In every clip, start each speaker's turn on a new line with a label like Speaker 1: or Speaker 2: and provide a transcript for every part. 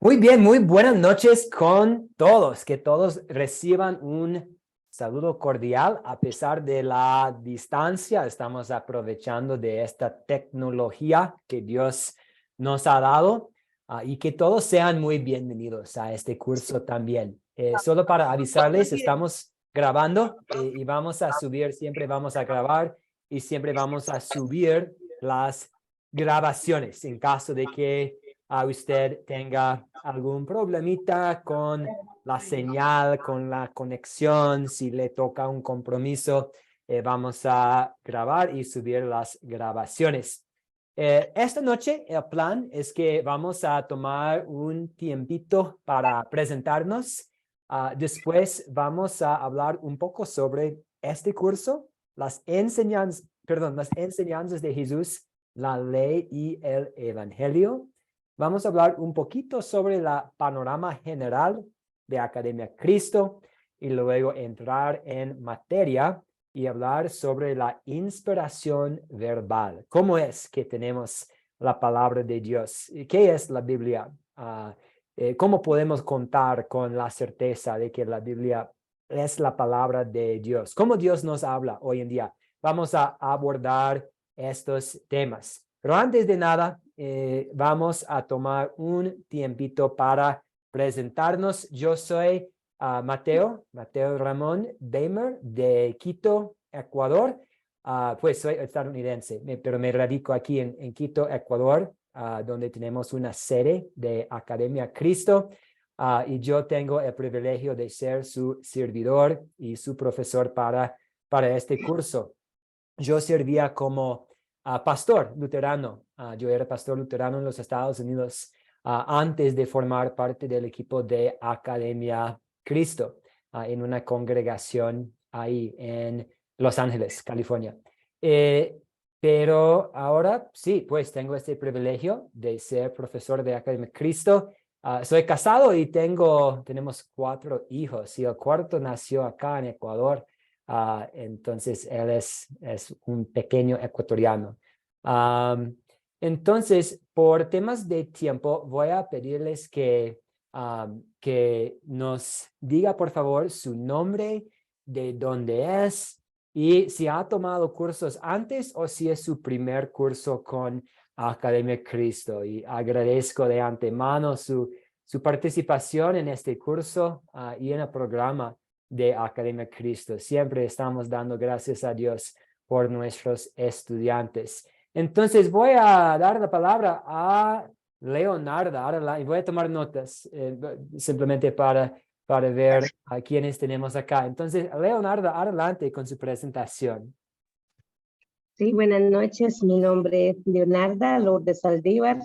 Speaker 1: Muy bien, muy buenas noches con todos. Que todos reciban un saludo cordial a pesar de la distancia. Estamos aprovechando de esta tecnología que Dios nos ha dado y que todos sean muy bienvenidos a este curso también. Solo para avisarles, estamos grabando y vamos a subir, siempre vamos a grabar y siempre vamos a subir las grabaciones en caso de que usted tenga algún problemita con la señal, con la conexión, si le toca un compromiso, vamos a grabar y subir las grabaciones. Esta noche el plan es que vamos a tomar un tiempito para presentarnos. Después vamos a hablar un poco sobre este curso, las enseñanzas de Jesús, la ley y el evangelio. Vamos a hablar un poquito sobre la panorama general de Academia Cristo y luego entrar en materia y hablar sobre la inspiración verbal. ¿Cómo es que tenemos la palabra de Dios? ¿Qué es la Biblia? ¿Cómo podemos contar con la certeza de que la Biblia es la palabra de Dios? ¿Cómo Dios nos habla hoy en día? Vamos a abordar estos temas. Pero antes de nada, vamos a tomar un tiempito para presentarnos. Yo soy Mateo Ramón Damer de Quito, Ecuador. Pues soy estadounidense, pero me radico aquí en Quito, Ecuador, donde tenemos una sede de Academia Cristo. Y yo tengo el privilegio de ser su servidor y su profesor para este curso. Yo servía como pastor luterano. Yo era pastor luterano en los Estados Unidos antes de formar parte del equipo de Academia Cristo en una congregación ahí en Los Ángeles, California. Pero ahora sí, pues tengo este privilegio de ser profesor de Academia Cristo. Soy casado y tenemos 4 hijos y el cuarto nació acá en Ecuador. Entonces, él es un pequeño ecuatoriano. Entonces, por temas de tiempo, voy a pedirles que nos diga, por favor, su nombre, de dónde es y si ha tomado cursos antes o si es su primer curso con Academia Cristo. Y agradezco de antemano su participación en este curso y en el programa de Academia Cristo. Siempre estamos dando gracias a Dios por nuestros estudiantes. Entonces voy a dar la palabra a Leonarda y voy a tomar notas simplemente para ver a quiénes tenemos acá. Entonces, Leonarda, adelante con su presentación.
Speaker 2: Sí, buenas noches. Mi nombre es Leonarda Lourdes Saldívar.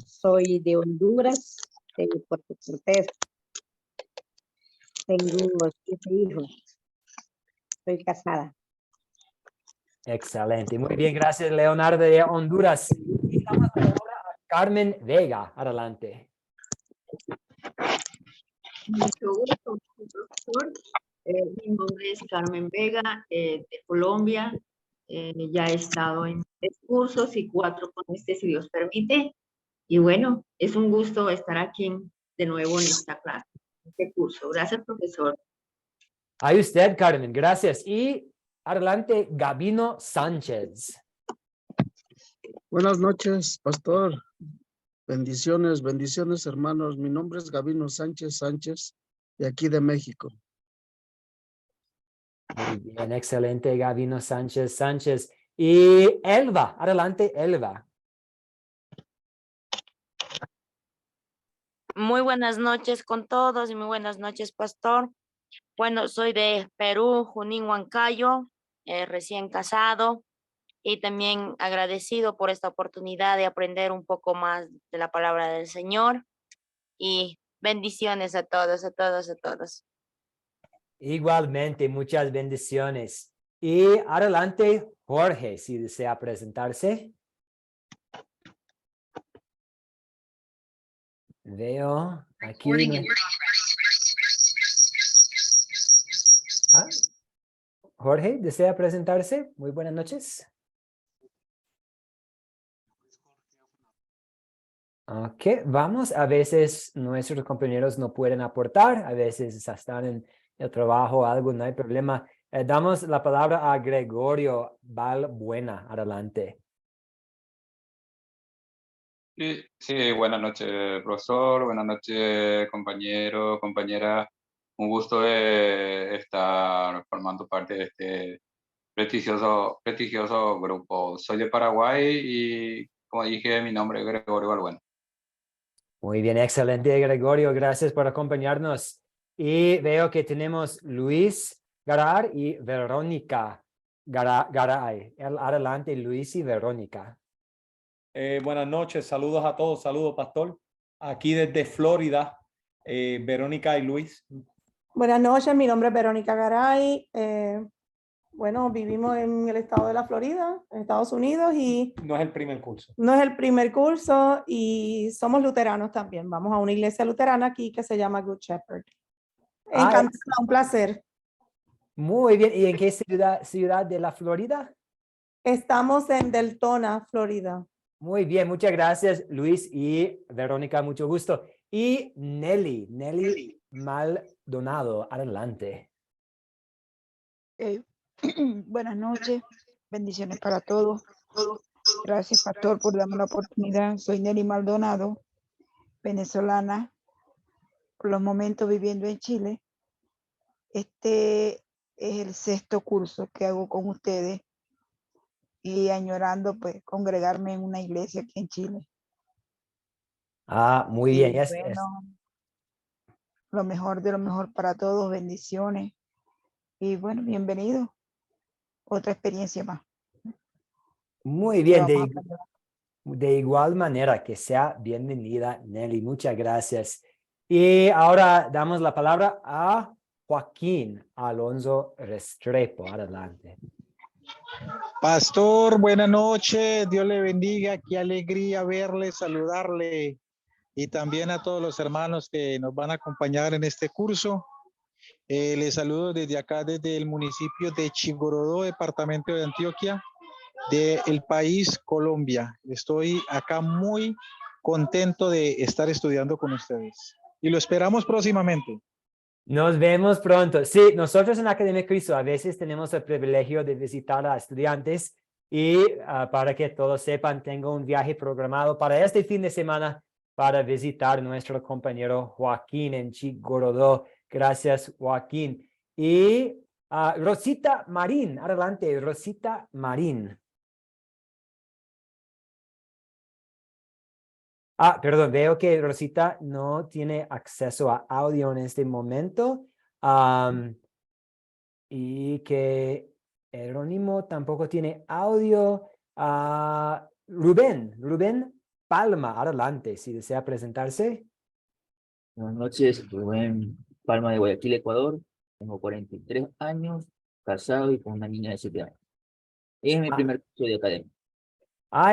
Speaker 2: Soy de Honduras, de Puerto Cortés. Tengo 7 hijos. Soy casada.
Speaker 1: Excelente. Muy bien, gracias, Leonardo de Honduras. Y damos la palabra a Carmen Vega. Adelante.
Speaker 3: Mucho gusto, profesor. Mi nombre es Carmen Vega, de Colombia. Ya he estado en 3 cursos y 4 con este, si Dios permite. Y bueno, es un gusto estar aquí de nuevo en esta clase, en este curso. Gracias, profesor.
Speaker 1: Ahí usted, Carmen, gracias. Y adelante, Gabino Sánchez.
Speaker 4: Buenas noches, pastor. Bendiciones, bendiciones, hermanos. Mi nombre es Gabino Sánchez, de aquí de México.
Speaker 1: Muy bien, excelente, Gabino Sánchez. Y Elba, adelante, Elba.
Speaker 5: Muy buenas noches con todos y muy buenas noches, pastor. Bueno, soy de Perú, Junín, Huancayo, recién casado y también agradecido por esta oportunidad de aprender un poco más de la palabra del Señor y bendiciones a todos, a todos, a todos.
Speaker 1: Igualmente, muchas bendiciones. Y adelante, Jorge, si desea presentarse. Veo aquí. Jorge, ¿desea presentarse? Muy buenas noches. Ok, vamos. A veces nuestros compañeros no pueden aportar, a veces están en el trabajo o algo, no hay problema. Damos la palabra a Gregorio Balbuena. Adelante.
Speaker 6: Sí, sí, buenas noches, profesor. Buenas noches, compañero, compañera. Un gusto de estar formando parte de este prestigioso grupo. Soy de Paraguay y, como dije, mi nombre es Gregorio Balbuena.
Speaker 1: Muy bien, excelente, Gregorio. Gracias por acompañarnos. Y veo que tenemos Luis Garar y Verónica Garay. Adelante, Luis y Verónica.
Speaker 7: Buenas noches, saludos a todos, saludos, pastor. Aquí desde Florida, Verónica y Luis.
Speaker 8: Buenas noches, mi nombre es Verónica Garay. Bueno, vivimos en el estado de la Florida, en Estados Unidos, y
Speaker 7: No es el primer curso.
Speaker 8: no es el primer curso y somos luteranos también. Vamos a una iglesia luterana aquí que se llama Good Shepherd. Encantada, un placer.
Speaker 1: Muy bien. ¿Y en qué ciudad de la Florida?
Speaker 8: Estamos en Deltona, Florida.
Speaker 1: Muy bien, muchas gracias, Luis y Verónica, mucho gusto. Y Nelly Maldonado, adelante.
Speaker 9: Buenas noches, bendiciones para todos. Gracias, pastor, por darme la oportunidad. Soy Nelly Maldonado, venezolana, por los momentos viviendo en Chile. Este es el 6º curso que hago con ustedes y añorando pues congregarme en una iglesia aquí en Chile.
Speaker 1: Muy
Speaker 9: Y
Speaker 1: bien.
Speaker 9: bueno, lo mejor de lo mejor para todos, bendiciones. Y bueno, bienvenido. Otra experiencia más.
Speaker 1: Muy bien, de igual manera que sea bienvenida, Nelly, muchas gracias. Y ahora damos la palabra a Joaquín Alonso Restrepo, adelante.
Speaker 10: Pastor, buenas noches, Dios le bendiga, qué alegría verle, saludarle y también a todos los hermanos que nos van a acompañar en este curso. Les saludo desde acá, desde el municipio de Chigorodó, departamento de Antioquia, del país Colombia. Estoy acá muy contento de estar estudiando con ustedes y lo esperamos próximamente.
Speaker 1: Nos vemos pronto. Sí, nosotros en la Academia Cristo a veces tenemos el privilegio de visitar a estudiantes y para que todos sepan, tengo un viaje programado para este fin de semana para visitar a nuestro compañero Joaquín en Chigorodó. Gracias, Joaquín. Y Rosita Marín, adelante, Rosita Marín. Perdón, veo que Rosita no tiene acceso a audio en este momento. Y que Jerónimo tampoco tiene audio. Rubén Palma, adelante, si desea presentarse.
Speaker 11: Buenas noches, Rubén Palma de Guayaquil, Ecuador. Tengo 43 años, casado y con una niña de 7 años. Es mi primer curso de academia.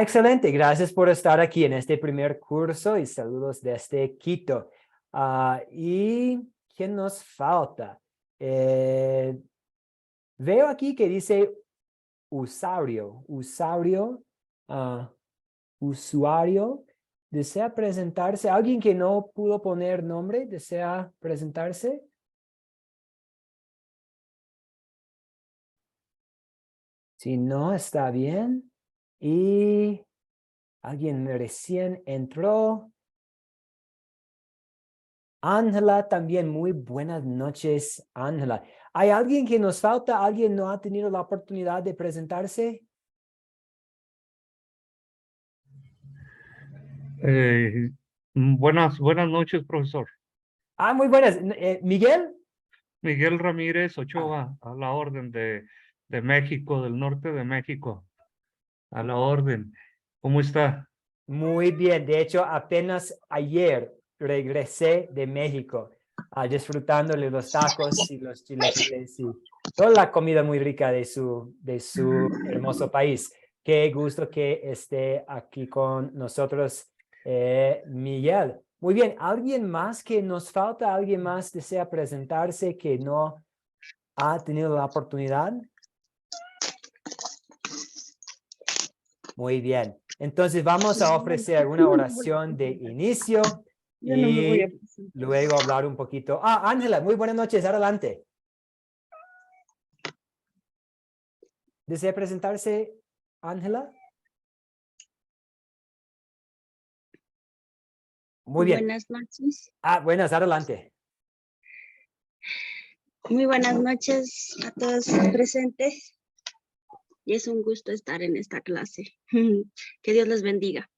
Speaker 1: Excelente. Gracias por estar aquí en este primer curso y saludos desde Quito. ¿Y quién nos falta? Veo aquí que dice usuario. Usuario. ¿Desea presentarse? ¿Alguien que no pudo poner nombre desea presentarse? Si no, está bien. Y alguien recién entró. Ángela también, muy buenas noches, Ángela. ¿Hay alguien que nos falta? ¿Alguien no ha tenido la oportunidad de presentarse?
Speaker 12: Buenas noches, profesor.
Speaker 1: Muy buenas. ¿Miguel?
Speaker 12: Miguel Ramírez Ochoa, a la orden de México, del norte de México. A la orden. ¿Cómo está?
Speaker 1: Muy bien. De hecho, apenas ayer regresé de México, disfrutándole los tacos y los chilaquiles y toda la comida muy rica de su hermoso país. Qué gusto que esté aquí con nosotros, Miguel. Muy bien. ¿Alguien más que nos falta? ¿Alguien más desea presentarse que no ha tenido la oportunidad? Muy bien. Entonces vamos a ofrecer una oración de inicio y luego hablar un poquito. Ángela, muy buenas noches, adelante. ¿Desea presentarse, Ángela? Muy bien.
Speaker 13: Buenas noches.
Speaker 1: Buenas, adelante.
Speaker 13: Muy buenas noches a todos presentes. Y es un gusto estar en esta clase. Que Dios les bendiga.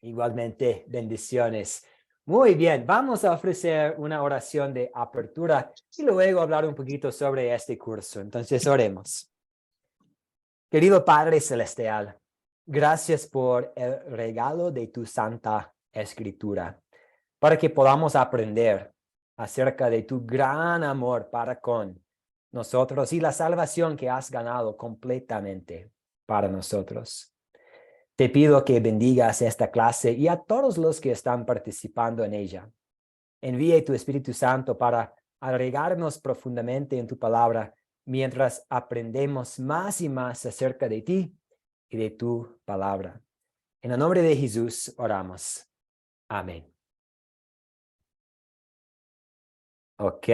Speaker 1: Igualmente, bendiciones. Muy bien, vamos a ofrecer una oración de apertura y luego hablar un poquito sobre este curso. Entonces, oremos. Querido Padre Celestial, gracias por el regalo de tu Santa Escritura, para que podamos aprender acerca de tu gran amor para con nosotros y la salvación que has ganado completamente para nosotros. Te pido que bendigas esta clase y a todos los que están participando en ella. Envíe tu Espíritu Santo para agregarnos profundamente en tu palabra mientras aprendemos más y más acerca de ti y de tu palabra. En el nombre de Jesús oramos. Amén. Ok.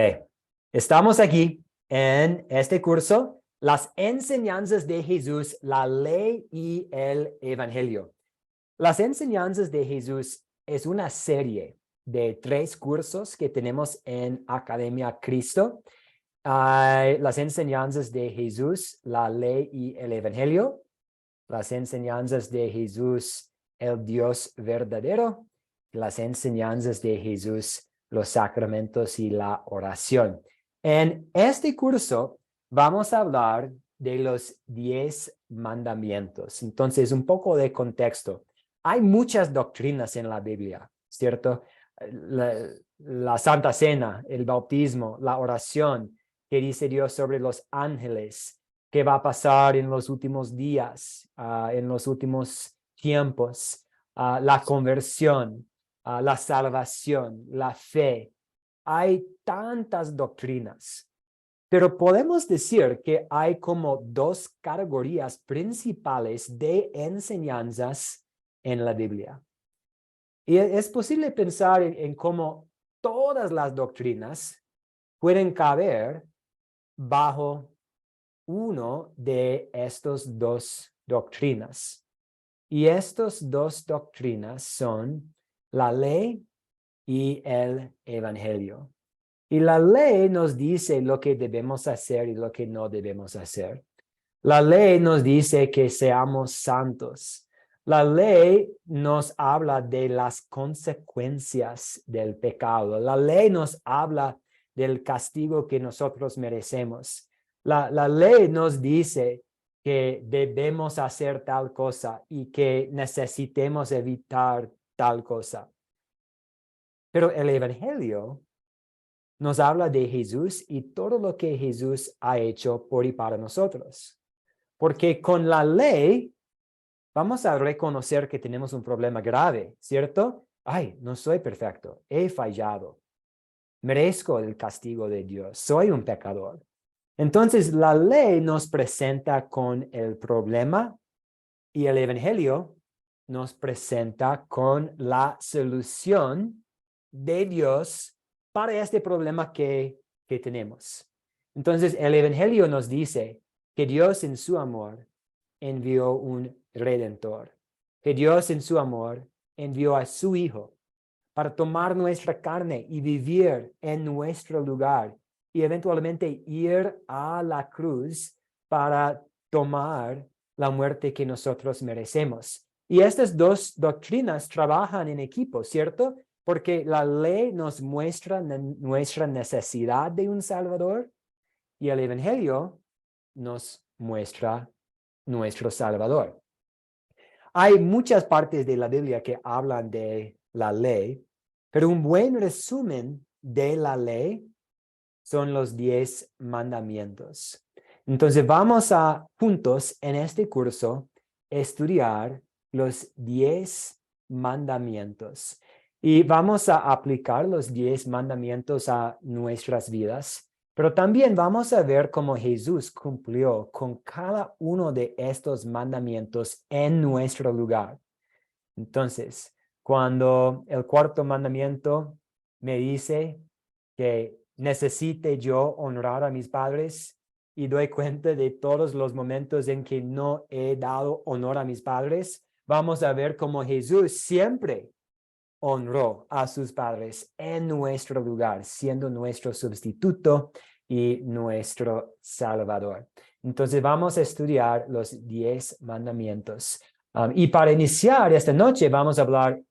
Speaker 1: Estamos aquí en este curso, las enseñanzas de Jesús, la ley y el evangelio. Las enseñanzas de Jesús es una serie de 3 cursos que tenemos en Academia Cristo. Las enseñanzas de Jesús, la ley y el evangelio. Las enseñanzas de Jesús, el Dios verdadero. Las enseñanzas de Jesús, los sacramentos y la oración. En este curso vamos a hablar de los 10 mandamientos. Entonces, un poco de contexto. Hay muchas doctrinas en la Biblia, ¿cierto? La Santa Cena, el bautismo, la oración, que dice Dios sobre los ángeles, qué va a pasar en los últimos días, en los últimos tiempos, la conversión, la salvación, la fe. Hay tantas doctrinas, pero podemos decir que hay como 2 categorías principales de enseñanzas en la Biblia. Y es posible pensar en cómo todas las doctrinas pueden caber bajo uno de estos 2 doctrinas. Y estos 2 doctrinas son la ley y el evangelio. Y la ley nos dice lo que debemos hacer y lo que no debemos hacer. La ley nos dice que seamos santos. La ley nos habla de las consecuencias del pecado. La ley nos habla del castigo que nosotros merecemos. La ley nos dice que debemos hacer tal cosa y que necesitemos evitar tal cosa. Pero el evangelio nos habla de Jesús y todo lo que Jesús ha hecho por y para nosotros. Porque con la ley vamos a reconocer que tenemos un problema grave, ¿cierto? No soy perfecto, he fallado, merezco el castigo de Dios, soy un pecador. Entonces la ley nos presenta con el problema y el evangelio nos presenta con la solución de Dios para este problema que tenemos. Entonces, el evangelio nos dice que Dios en su amor envió un redentor, que Dios en su amor envió a su Hijo para tomar nuestra carne y vivir en nuestro lugar y eventualmente ir a la cruz para tomar la muerte que nosotros merecemos. Y estas 2 doctrinas trabajan en equipo, ¿cierto? Porque la ley nos muestra nuestra necesidad de un Salvador y el evangelio nos muestra nuestro Salvador. Hay muchas partes de la Biblia que hablan de la ley, pero un buen resumen de la ley son los 10 mandamientos. Entonces vamos a juntos en este curso estudiar los 10 mandamientos. Y vamos a aplicar los 10 mandamientos a nuestras vidas Pero también vamos a ver cómo Jesús cumplió con cada uno de estos mandamientos en nuestro lugar. Entonces, cuando el cuarto mandamiento me dice que necesite yo honrar a mis padres y doy cuenta de todos los momentos en que no he dado honor a mis padres, vamos a ver cómo Jesús siempre honró a sus padres en nuestro lugar, siendo nuestro sustituto y nuestro Salvador. Entonces vamos a estudiar los 10 mandamientos. Y para iniciar esta noche vamos a hablar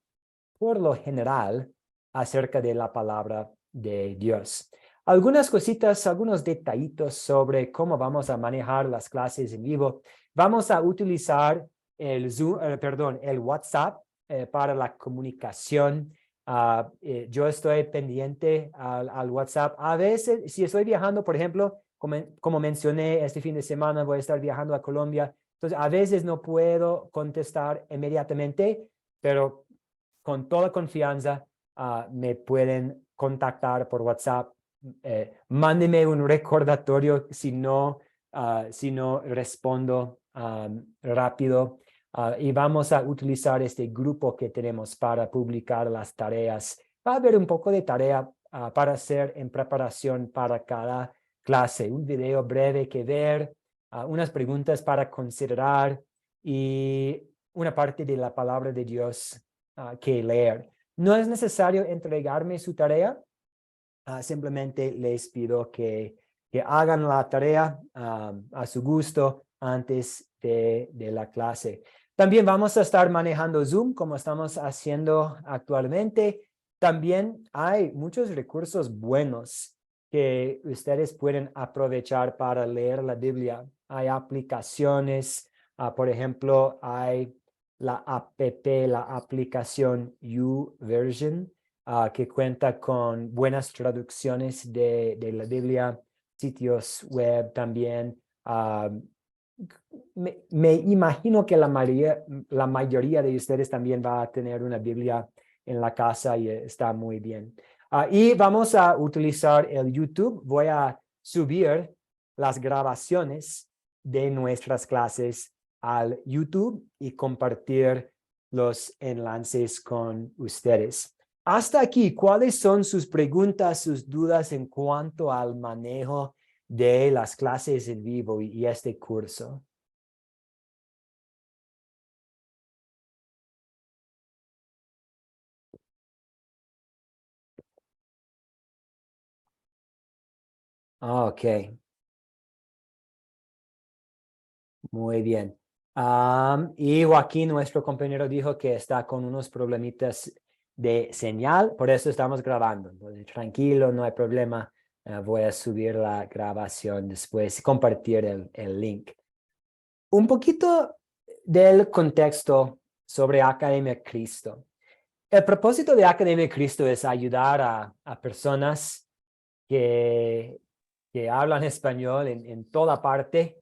Speaker 1: por lo general acerca de la palabra de Dios. Algunas cositas, algunos detallitos sobre cómo vamos a manejar las clases en vivo. Vamos a utilizar el WhatsApp para la comunicación. Yo estoy pendiente al WhatsApp. A veces, si estoy viajando, por ejemplo, como mencioné, este fin de semana voy a estar viajando a Colombia. Entonces, a veces no puedo contestar inmediatamente, pero con toda confianza me pueden contactar por WhatsApp. Mándeme un recordatorio si no respondo rápido. Y vamos a utilizar este grupo que tenemos para publicar las tareas. Va a haber un poco de tarea para hacer en preparación para cada clase. Un video breve que ver, unas preguntas para considerar y una parte de la palabra de Dios que leer. No es necesario entregarme su tarea. Simplemente les pido que hagan la tarea a su gusto antes de la clase. También vamos a estar manejando Zoom como estamos haciendo actualmente. También hay muchos recursos buenos que ustedes pueden aprovechar para leer la Biblia. Hay aplicaciones, por ejemplo, hay la aplicación YouVersion, que cuenta con buenas traducciones de la Biblia, sitios web también. Me imagino que la mayoría de ustedes también va a tener una Biblia en la casa y está muy bien. Y vamos a utilizar el YouTube. Voy a subir las grabaciones de nuestras clases al YouTube y compartir los enlaces con ustedes. Hasta aquí, ¿cuáles son sus preguntas, sus dudas en cuanto al manejo de las clases en vivo y este curso? Ok. Muy bien. Y Joaquín, nuestro compañero, dijo que está con unos problemitas de señal, por eso estamos grabando. Entonces, tranquilo, no hay problema. Voy a subir la grabación después, compartir el link. Un poquito del contexto sobre Academia Cristo. El propósito de Academia Cristo es ayudar a personas que hablan español en toda parte,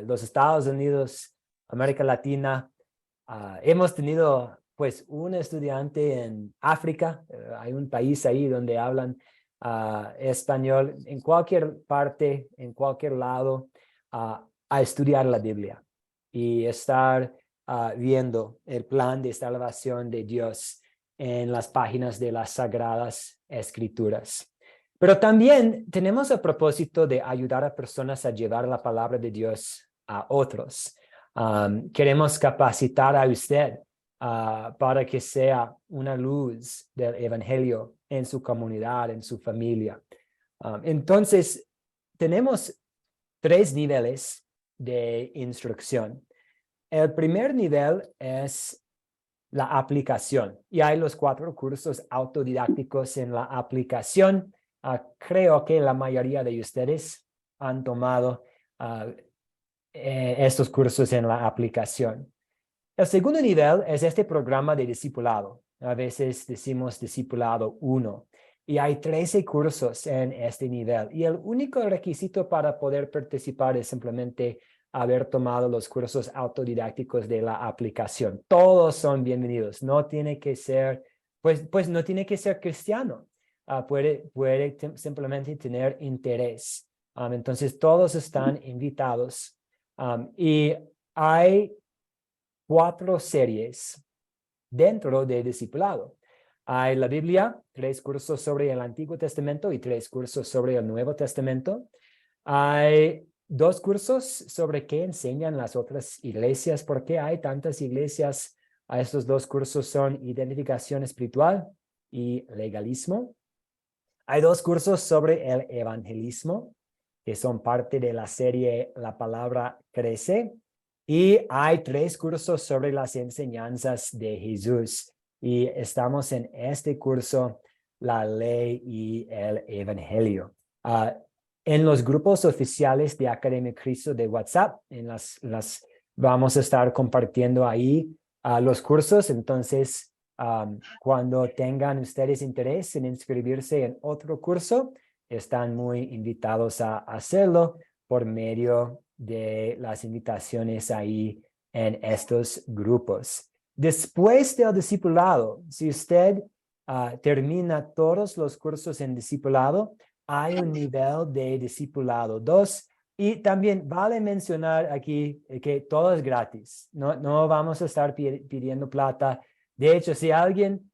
Speaker 1: los Estados Unidos, América Latina. Hemos tenido pues un estudiante en África, hay un país ahí donde hablan español, en cualquier parte, en cualquier lado, a estudiar la Biblia y estar viendo el plan de salvación de Dios en las páginas de las Sagradas Escrituras. Pero también tenemos el propósito de ayudar a personas a llevar la palabra de Dios a otros. Queremos capacitar a usted para que sea una luz del evangelio en su comunidad, en su familia. Entonces, tenemos 3 niveles de instrucción. El primer nivel es la aplicación y hay los 4 cursos autodidácticos en la aplicación. Creo que la mayoría de ustedes han tomado estos cursos en la aplicación. El segundo nivel es este programa de discipulado. A veces decimos discipulado 1. Y hay 13 cursos en este nivel. Y el único requisito para poder participar es simplemente haber tomado los cursos autodidácticos de la aplicación. Todos son bienvenidos. No tiene que ser, pues no tiene que ser cristiano. Puede simplemente tener interés Entonces, todos están invitados. Y hay 4 series dentro de discipulado. Hay la Biblia, 3 cursos sobre el Antiguo Testamento y 3 cursos sobre el Nuevo Testamento. Hay 2 cursos sobre qué enseñan las otras iglesias, por qué hay tantas iglesias. Estos 2 cursos son identificación espiritual y legalismo. Hay 2 cursos sobre el evangelismo, que son parte de la serie La Palabra Crece. Y hay 3 cursos sobre las enseñanzas de Jesús. Y estamos en este curso, la ley y el evangelio. En los grupos oficiales de Academia Cristo de WhatsApp, vamos a estar compartiendo ahí los cursos. Entonces, cuando tengan ustedes interés en inscribirse en otro curso, están muy invitados a hacerlo por medio de las invitaciones ahí en estos grupos. Después del discipulado, si usted termina todos los cursos en discipulado, hay un nivel de discipulado 2. Y también vale mencionar aquí que todo es gratis. No vamos a estar pidiendo plata. De hecho, si alguien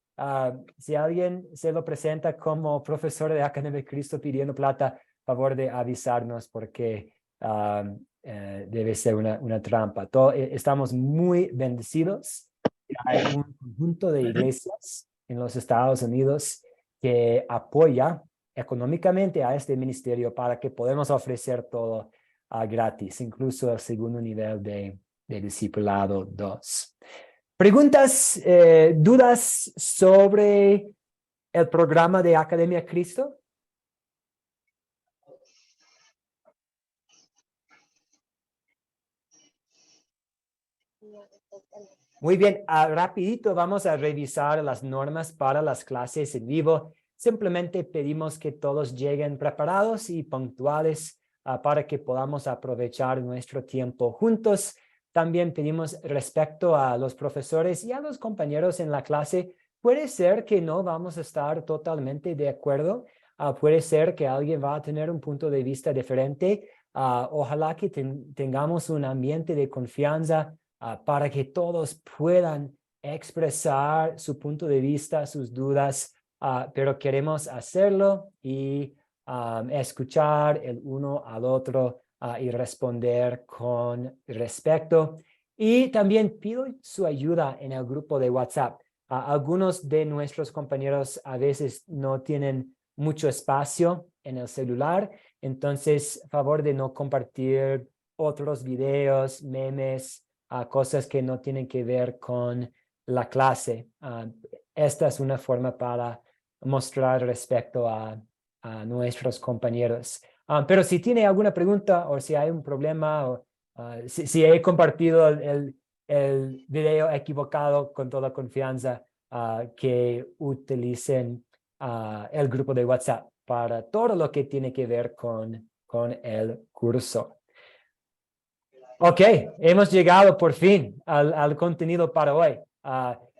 Speaker 1: se lo presenta como profesor de Academia Cristo pidiendo plata, favor de avisarnos porque debe ser una trampa. Estamos muy bendecidos. Hay un conjunto de iglesias en los Estados Unidos que apoya económicamente a este ministerio para que podamos ofrecer todo gratis, incluso el segundo nivel de discipulado 2. ¿Preguntas, dudas sobre el programa de Academia Cristo? Muy bien, rapidito vamos a revisar las normas para las clases en vivo. Simplemente pedimos que todos lleguen preparados y puntuales para que podamos aprovechar nuestro tiempo juntos. También pedimos respecto a los profesores y a los compañeros en la clase. Puede ser que no vamos a estar totalmente de acuerdo. Puede ser que alguien va a tener un punto de vista diferente. Ojalá que tengamos un ambiente de confianza para que todos puedan expresar su punto de vista, sus dudas, pero queremos hacerlo y escuchar el uno al otro y responder con respeto. Y también pido su ayuda en el grupo de WhatsApp. Algunos de nuestros compañeros a veces no tienen mucho espacio en el celular, entonces favor de no compartir otros videos, memes, cosas que no tienen que ver con la clase. Esta es una forma para mostrar respeto a nuestros compañeros. Pero si tiene alguna pregunta o si hay un problema o si he compartido el video equivocado, con toda confianza, que utilicen el grupo de WhatsApp para todo lo que tiene que ver con el curso. Ok, hemos llegado por fin al contenido para hoy.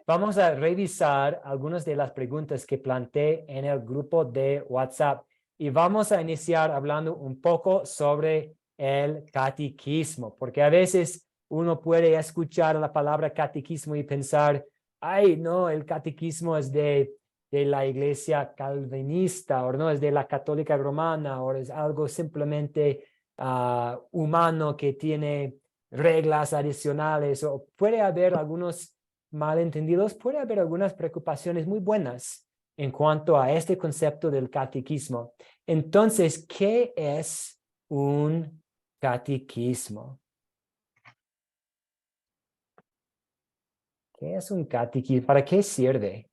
Speaker 1: Vamos a revisar algunas de las preguntas que planteé en el grupo de WhatsApp y vamos a iniciar hablando un poco sobre el catequismo, porque a veces uno puede escuchar la palabra catequismo y pensar, ay, no, el catequismo es de la iglesia calvinista o no, es de la católica romana o es algo simplemente humano que tiene reglas adicionales, o puede haber algunos malentendidos, puede haber algunas preocupaciones muy buenas en cuanto a este concepto del catequismo. Entonces, ¿qué es un catequismo? ¿Qué es un catequismo? ¿Para qué sirve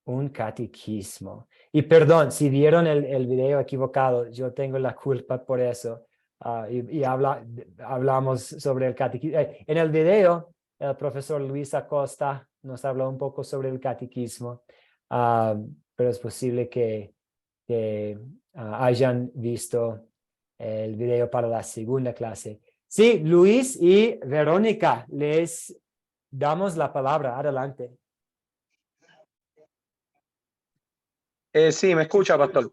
Speaker 1: un catequismo? Y perdón, si vieron el video equivocado, yo tengo la culpa por eso. Hablamos sobre el catequismo. En el video, el profesor Luis Acosta nos habló un poco sobre el catequismo, pero es posible que hayan visto el video para la segunda clase. Sí, Luis y Verónica, les damos la palabra. Adelante.
Speaker 14: Sí, ¿me escucha, pastor?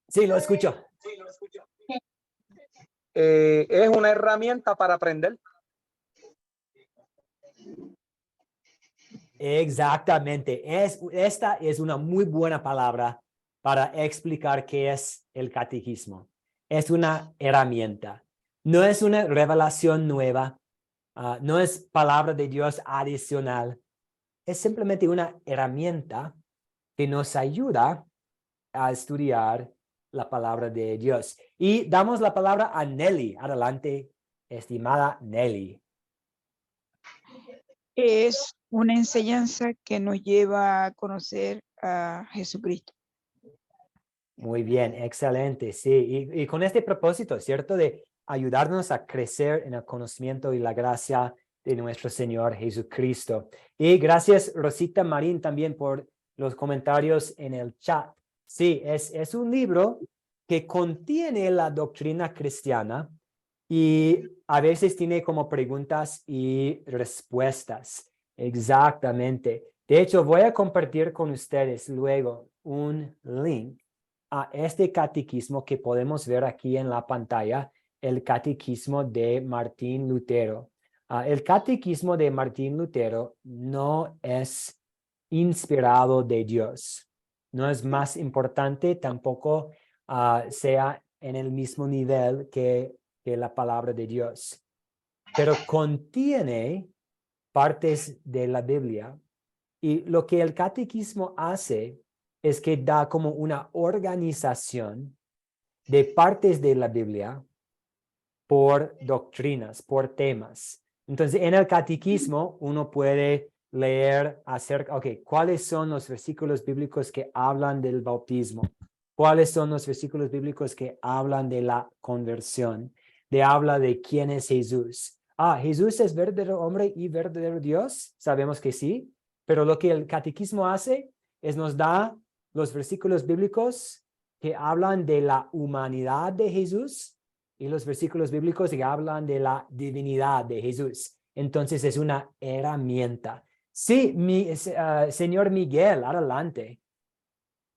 Speaker 1: Sí, lo escucho.
Speaker 7: es una herramienta para aprender.
Speaker 1: Exactamente. Esta es una muy buena palabra para explicar qué es el catequismo. Es una herramienta. No es una revelación nueva. No es palabra de Dios adicional. Es simplemente una herramienta que nos ayuda a estudiar la palabra de Dios. Y damos la palabra a Nelly. Adelante, estimada Nelly.
Speaker 9: Es una enseñanza que nos lleva a conocer a Jesucristo.
Speaker 1: Muy bien, excelente, sí. Y con este propósito, ¿cierto? De ayudarnos a crecer en el conocimiento y la gracia de nuestro Señor Jesucristo. Y gracias, Rosita Marín, también por los comentarios en el chat. Sí, es un libro que contiene la doctrina cristiana y a veces tiene como preguntas y respuestas. Exactamente. De hecho, voy a compartir con ustedes luego un link a este catequismo que podemos ver aquí en la pantalla, el catequismo de Martín Lutero. El catequismo de Martín Lutero no es inspirado de Dios. No es más importante, tampoco sea en el mismo nivel que la palabra de Dios. Pero contiene partes de la Biblia y lo que el catequismo hace es que da como una organización de partes de la Biblia por doctrinas, por temas. Entonces, en el catequismo uno puede leer acerca, ¿cuáles son los versículos bíblicos que hablan del bautismo? ¿Cuáles son los versículos bíblicos que hablan de la conversión? Habla de quién es Jesús. ¿Jesús es verdadero hombre y verdadero Dios? Sabemos que sí, pero lo que el catequismo hace es nos da los versículos bíblicos que hablan de la humanidad de Jesús y los versículos bíblicos que hablan de la divinidad de Jesús. Entonces es una herramienta. Sí, señor Miguel, adelante.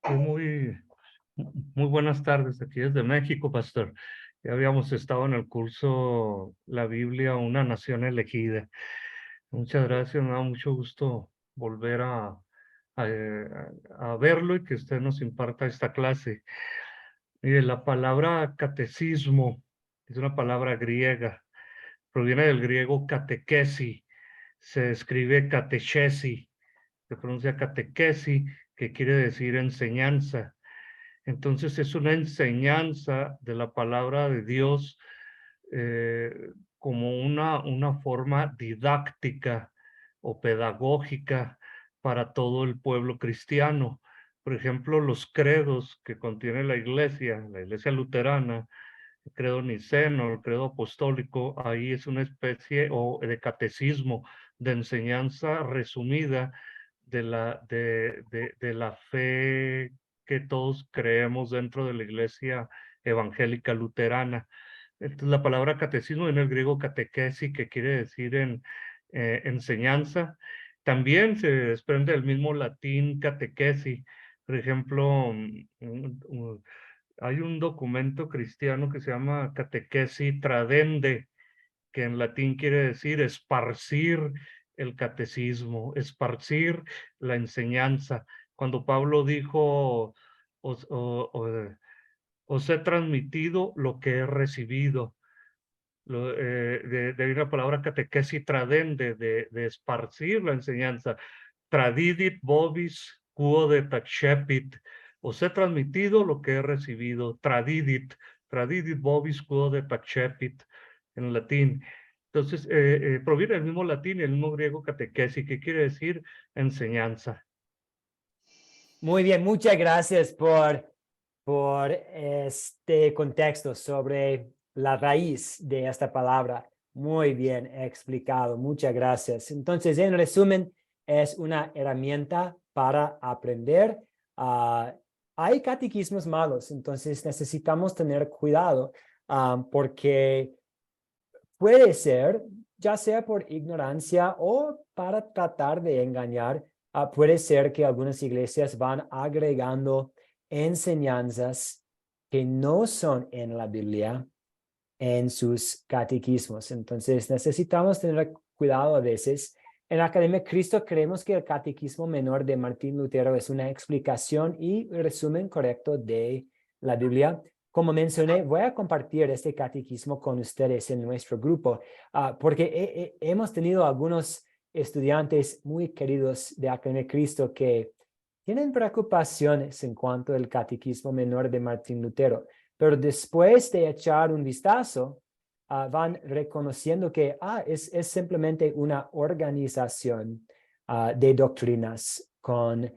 Speaker 12: Muy buenas tardes, aquí desde México, pastor. Ya habíamos estado en el curso La Biblia, una nación elegida. Muchas gracias, me da mucho gusto volver a verlo y que usted nos imparta esta clase. Mire, la palabra catecismo es una palabra griega, proviene del griego catequesi, se escribe catechesi, se pronuncia catequesi, que quiere decir enseñanza. Entonces es una enseñanza de la palabra de Dios como una forma didáctica o pedagógica para todo el pueblo cristiano. Por ejemplo, los credos que contiene la iglesia luterana, el credo niceno, el credo apostólico, ahí es una especie de catecismo, de enseñanza resumida de la fe que todos creemos dentro de la iglesia evangélica luterana. Entonces, la palabra catecismo viene del griego catequesi, que quiere decir enseñanza. También se desprende del mismo latín catequesi. Por ejemplo, hay un documento cristiano que se llama Catequesi Tradende, que en latín quiere decir esparcir el catecismo, esparcir la enseñanza. Cuando Pablo dijo, os he transmitido lo que he recibido. De una palabra catequesi tradende, de esparcir la enseñanza. Tradidit vobis quo detaccepit. Os he transmitido lo que he recibido. Tradidit vobis quo detaccepit, en latín. Entonces, proviene del mismo latín y el mismo griego catequesi, que quiere decir enseñanza.
Speaker 1: Muy bien, muchas gracias por este contexto sobre la raíz de esta palabra. Muy bien explicado, muchas gracias. Entonces, en resumen, es una herramienta para aprender. Hay catequismos malos, entonces necesitamos tener cuidado porque puede ser, ya sea por ignorancia o para tratar de engañar, puede ser que algunas iglesias van agregando enseñanzas que no son en la Biblia en sus catequismos. Entonces necesitamos tener cuidado a veces. En la Academia Cristo creemos que el Catequismo Menor de Martín Lutero es una explicación y resumen correcto de la Biblia. Como mencioné, voy a compartir este catequismo con ustedes en nuestro grupo, porque hemos tenido algunos estudiantes muy queridos de Academia Cristo que tienen preocupaciones en cuanto al Catequismo Menor de Martín Lutero, pero después de echar un vistazo, van reconociendo que es simplemente una organización de doctrinas con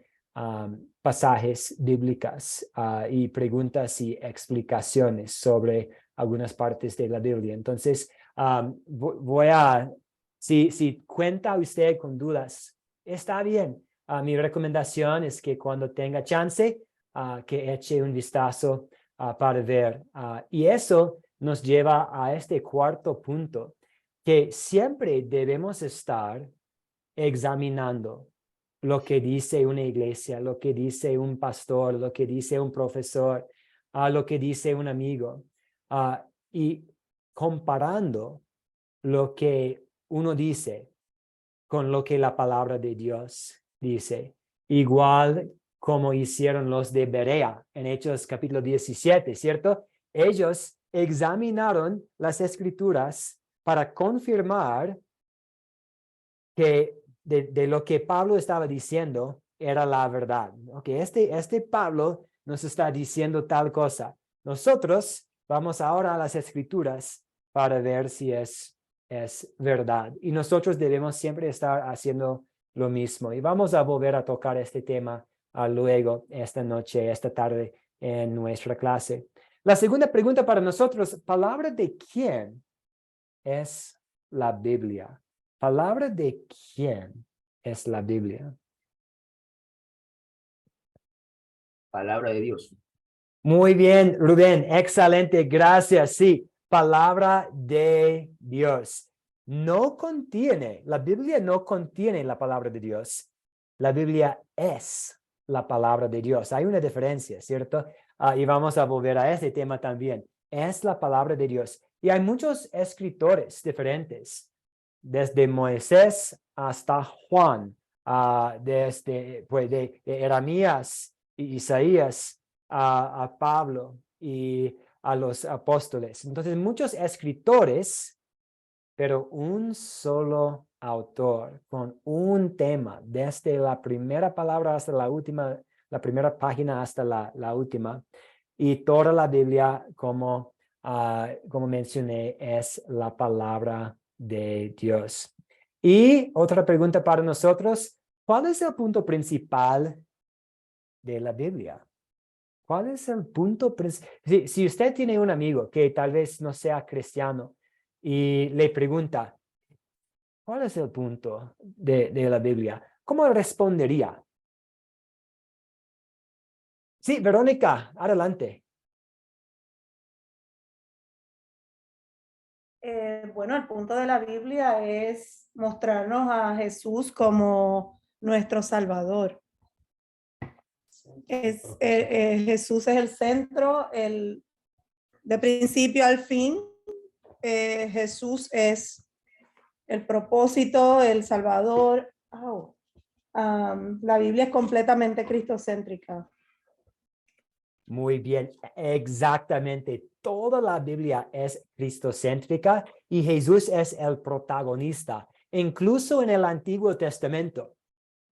Speaker 1: pasajes bíblicas y preguntas y explicaciones sobre algunas partes de la Biblia. Entonces, si cuenta usted con dudas, está bien. Mi recomendación es que cuando tenga chance, que eche un vistazo para ver. Y eso nos lleva a este cuarto punto, que siempre debemos estar examinando lo que dice una iglesia, lo que dice un pastor, lo que dice un profesor, lo que dice un amigo, y comparando lo que uno dice con lo que la palabra de Dios dice. Igual como hicieron los de Berea en Hechos capítulo 17, ¿cierto? Ellos examinaron las escrituras para confirmar que de lo que Pablo estaba diciendo era la verdad. Okay, este Pablo nos está diciendo tal cosa. Nosotros vamos ahora a las escrituras para ver si es verdad. Y nosotros debemos siempre estar haciendo lo mismo. Y vamos a volver a tocar este tema luego, esta noche, esta tarde en nuestra clase. La segunda pregunta para nosotros, ¿palabra de quién es la Biblia? ¿Palabra de quién es la Biblia?
Speaker 11: Palabra de Dios.
Speaker 1: Muy bien, Rubén, excelente, gracias. Sí, palabra de Dios. La Biblia no contiene la palabra de Dios. La Biblia es la palabra de Dios. Hay una diferencia, ¿cierto? Y vamos a volver a este tema también. Es la palabra de Dios. Y hay muchos escritores diferentes, desde Moisés hasta Juan, desde de Jeremías y Isaías, a Pablo y a los apóstoles. Entonces, muchos escritores, pero un solo autor con un tema, desde la primera palabra hasta la última, la primera página hasta la última. Y toda la Biblia, como mencioné, es la palabra de Dios. Y otra pregunta para nosotros, ¿cuál es el punto principal de la Biblia? ¿Cuál es el punto principal? Si usted tiene un amigo que tal vez no sea cristiano y le pregunta, ¿cuál es el punto de la Biblia? ¿Cómo respondería? Sí, Verónica, adelante.
Speaker 8: Bueno, el punto de la Biblia es mostrarnos a Jesús como nuestro Salvador. Jesús es el centro, de principio al fin. Jesús es el propósito, el Salvador. La Biblia es completamente cristocéntrica.
Speaker 1: Muy bien, exactamente. Toda la Biblia es cristocéntrica y Jesús es el protagonista, incluso en el Antiguo Testamento.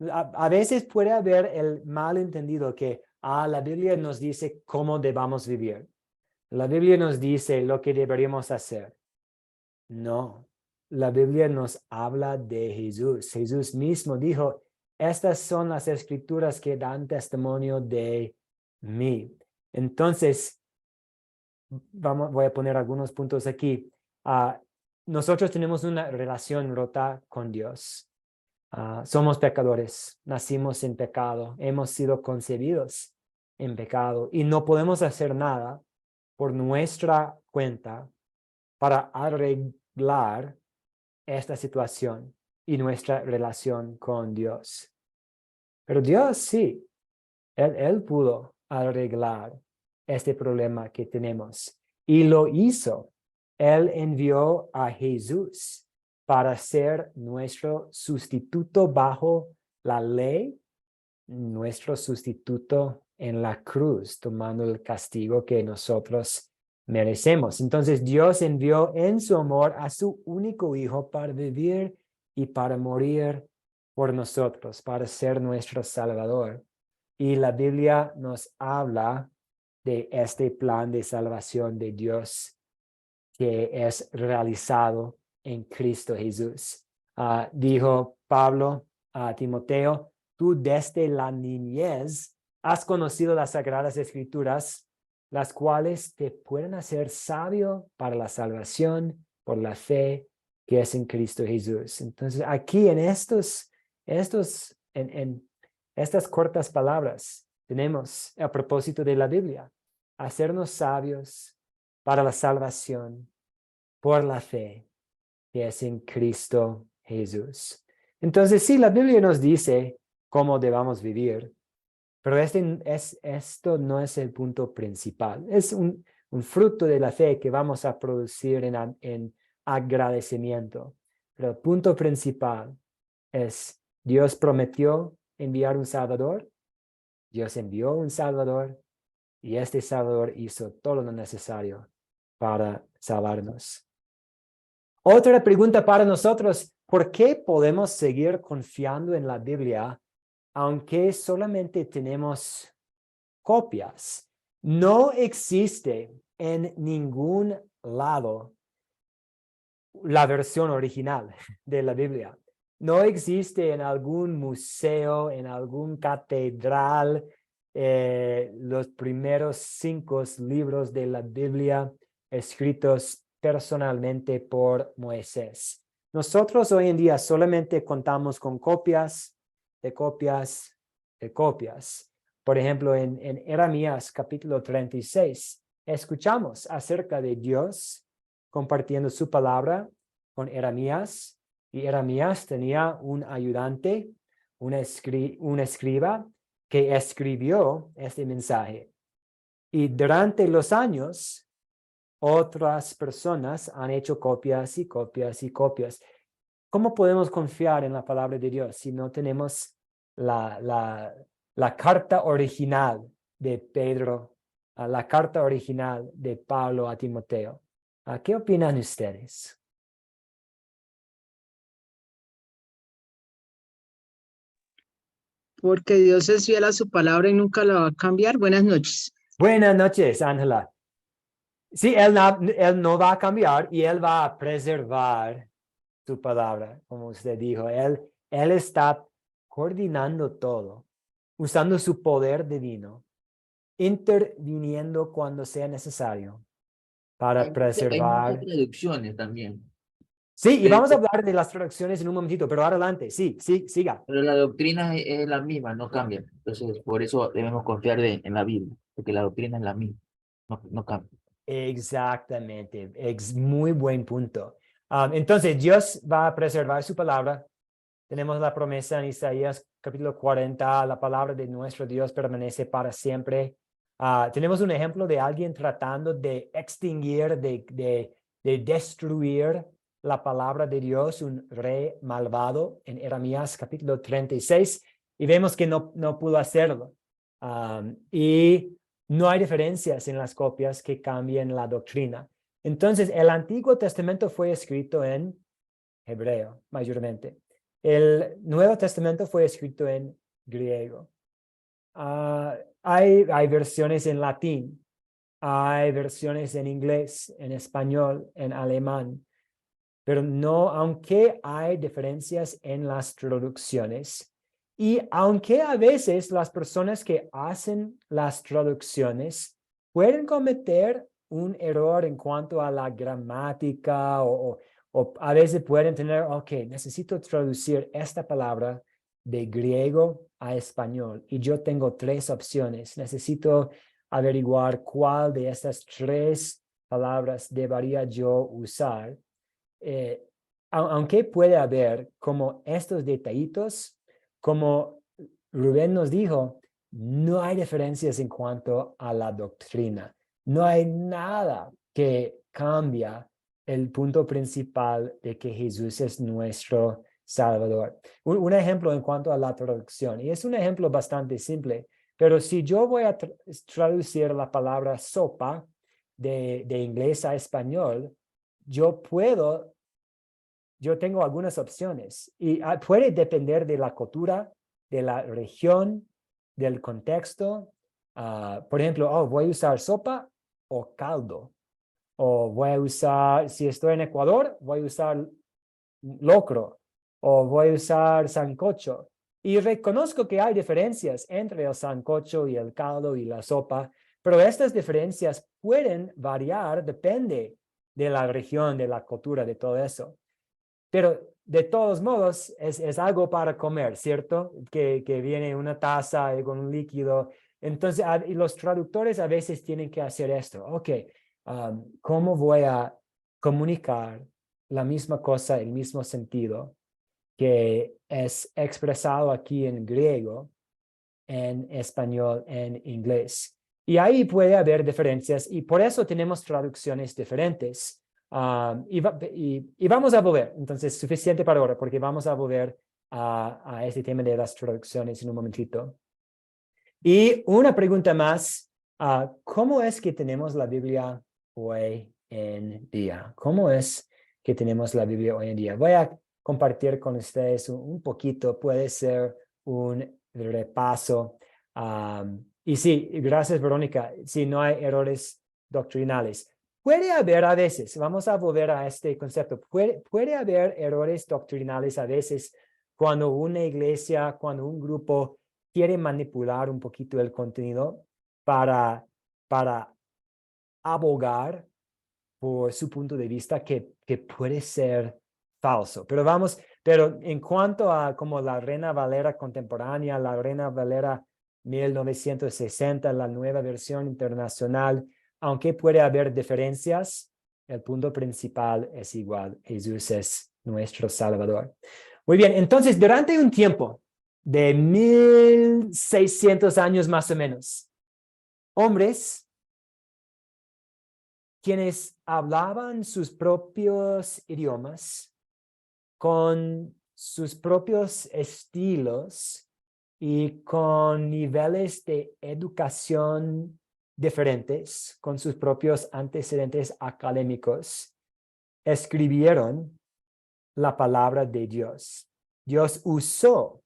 Speaker 1: A veces puede haber el malentendido que la Biblia nos dice cómo debamos vivir. La Biblia nos dice lo que deberíamos hacer. No, la Biblia nos habla de Jesús. Jesús mismo dijo, estas son las escrituras que dan testimonio de mí. Entonces, voy a poner algunos puntos aquí. Nosotros tenemos una relación rota con Dios. Somos pecadores, nacimos en pecado, hemos sido concebidos en pecado y no podemos hacer nada por nuestra cuenta para arreglar esta situación y nuestra relación con Dios. Pero Dios sí, Él pudo arreglar este problema que tenemos y lo hizo Él envió a Jesús para ser nuestro sustituto bajo la ley, nuestro sustituto en la cruz, tomando el castigo que nosotros merecemos. Entonces Dios envió en su amor a su único hijo para vivir y para morir por nosotros, para ser nuestro Salvador. Y la Biblia nos habla de este plan de salvación de Dios que es realizado en Cristo Jesús. Dijo Pablo a Timoteo, tú desde la niñez has conocido las sagradas escrituras, las cuales te pueden hacer sabio para la salvación por la fe que es en Cristo Jesús. Entonces aquí en estas cortas palabras tenemos a propósito de la Biblia, hacernos sabios para la salvación por la fe que es en Cristo Jesús. Entonces, sí, la Biblia nos dice cómo debamos vivir, pero esto no es el punto principal. Es un fruto de la fe que vamos a producir en agradecimiento. Pero el punto principal es, Dios prometió enviar un Salvador, Dios envió un Salvador, y este Salvador hizo todo lo necesario para salvarnos. Otra pregunta para nosotros, ¿por qué podemos seguir confiando en la Biblia aunque solamente tenemos copias? No existe en ningún lado la versión original de la Biblia. No existe en algún museo, en algún catedral, los primeros 5 libros de la Biblia escritos personalmente por Moisés. Nosotros hoy en día solamente contamos con copias de copias de copias. Por ejemplo, en Jeremías capítulo 36, escuchamos acerca de Dios compartiendo su palabra con Jeremías, y Jeremías tenía un ayudante, un escriba que escribió este mensaje. Y durante los años, otras personas han hecho copias y copias y copias. ¿Cómo podemos confiar en la palabra de Dios si no tenemos la carta original de Pedro, la carta original de Pablo a Timoteo? ¿Qué opinan ustedes?
Speaker 14: Porque Dios es fiel a su palabra y nunca la va a cambiar. Buenas noches.
Speaker 1: Buenas noches, Ángela. Sí, él no va a cambiar y él va a preservar su palabra, como usted dijo. Él está coordinando todo, usando su poder divino, interviniendo cuando sea necesario para preservar.
Speaker 11: Hay muchas traducciones también.
Speaker 1: Sí, y vamos a hablar de las traducciones en un momentito, pero adelante, sí, siga.
Speaker 11: Pero la doctrina es la misma, no cambia. Entonces, por eso debemos confiar en la Biblia, porque la doctrina es la misma, no cambia.
Speaker 1: Exactamente, es muy buen punto. Entonces, Dios va a preservar su palabra. Tenemos la promesa en Isaías capítulo 40, la palabra de nuestro Dios permanece para siempre. Tenemos un ejemplo de alguien tratando de extinguir, de destruir la palabra de Dios, un rey malvado en Jeremías capítulo 36, y vemos que no pudo hacerlo. Y no hay diferencias en las copias que cambien la doctrina. Entonces, el Antiguo Testamento fue escrito en hebreo, mayormente. El Nuevo Testamento fue escrito en griego. Hay versiones en latín, hay versiones en inglés, en español, en alemán, pero no, aunque hay diferencias en las traducciones, y aunque a veces las personas que hacen las traducciones pueden cometer un error en cuanto a la gramática o a veces pueden tener, necesito traducir esta palabra de griego a español y yo tengo 3 opciones. Necesito averiguar cuál de estas 3 palabras debería yo usar. Aunque puede haber como estos detallitos, como Rubén nos dijo, no hay diferencias en cuanto a la doctrina. No hay nada que cambia el punto principal de que Jesús es nuestro Salvador. Un ejemplo en cuanto a la traducción, y es un ejemplo bastante simple, pero si yo voy a traducir la palabra sopa de inglés a español, yo tengo algunas opciones y puede depender de la cultura, de la región, del contexto. Por ejemplo, voy a usar sopa o caldo. O voy a usar, si estoy en Ecuador, voy a usar locro. O voy a usar sancocho. Y reconozco que hay diferencias entre el sancocho y el caldo y la sopa, pero estas diferencias pueden variar, depende de la región, de la cultura, de todo eso. Pero de todos modos es algo para comer, ¿cierto? Que viene una taza con un líquido. Entonces, y los traductores a veces tienen que hacer esto. Ok, ¿cómo voy a comunicar la misma cosa, el mismo sentido que es expresado aquí en griego, en español, en inglés? Y ahí puede haber diferencias y por eso tenemos traducciones diferentes. Y vamos a volver, entonces suficiente para ahora, porque vamos a volver a este tema de las traducciones en un momentito. Y una pregunta más, ¿cómo es que tenemos la Biblia hoy en día? ¿Cómo es que tenemos la Biblia hoy en día? Voy a compartir con ustedes un poquito, puede ser un repaso. Y sí, gracias Verónica, sí, no hay errores doctrinales. Puede haber a veces, vamos a volver a este concepto, puede haber errores doctrinales a veces cuando una iglesia, cuando un grupo quiere manipular un poquito el contenido para abogar por su punto de vista que puede ser falso. Pero en cuanto a como la Reina Valera contemporánea, la Reina Valera 1960, la nueva versión internacional, aunque puede haber diferencias, el punto principal es igual. Jesús es nuestro Salvador. Muy bien, entonces durante un tiempo de 1600 años más o menos, hombres quienes hablaban sus propios idiomas con sus propios estilos y con niveles de educación diferentes, con sus propios antecedentes académicos, escribieron la palabra de Dios. Dios usó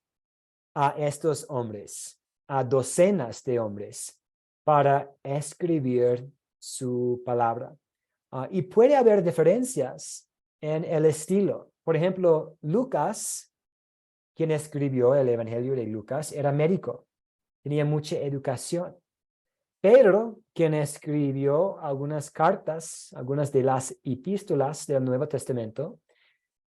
Speaker 1: a estos hombres, a docenas de hombres, para escribir su palabra. Y puede haber diferencias en el estilo. Por ejemplo, Lucas, quien escribió el Evangelio de Lucas, era médico, tenía mucha educación. Pedro, quien escribió algunas cartas, algunas de las epístolas del Nuevo Testamento,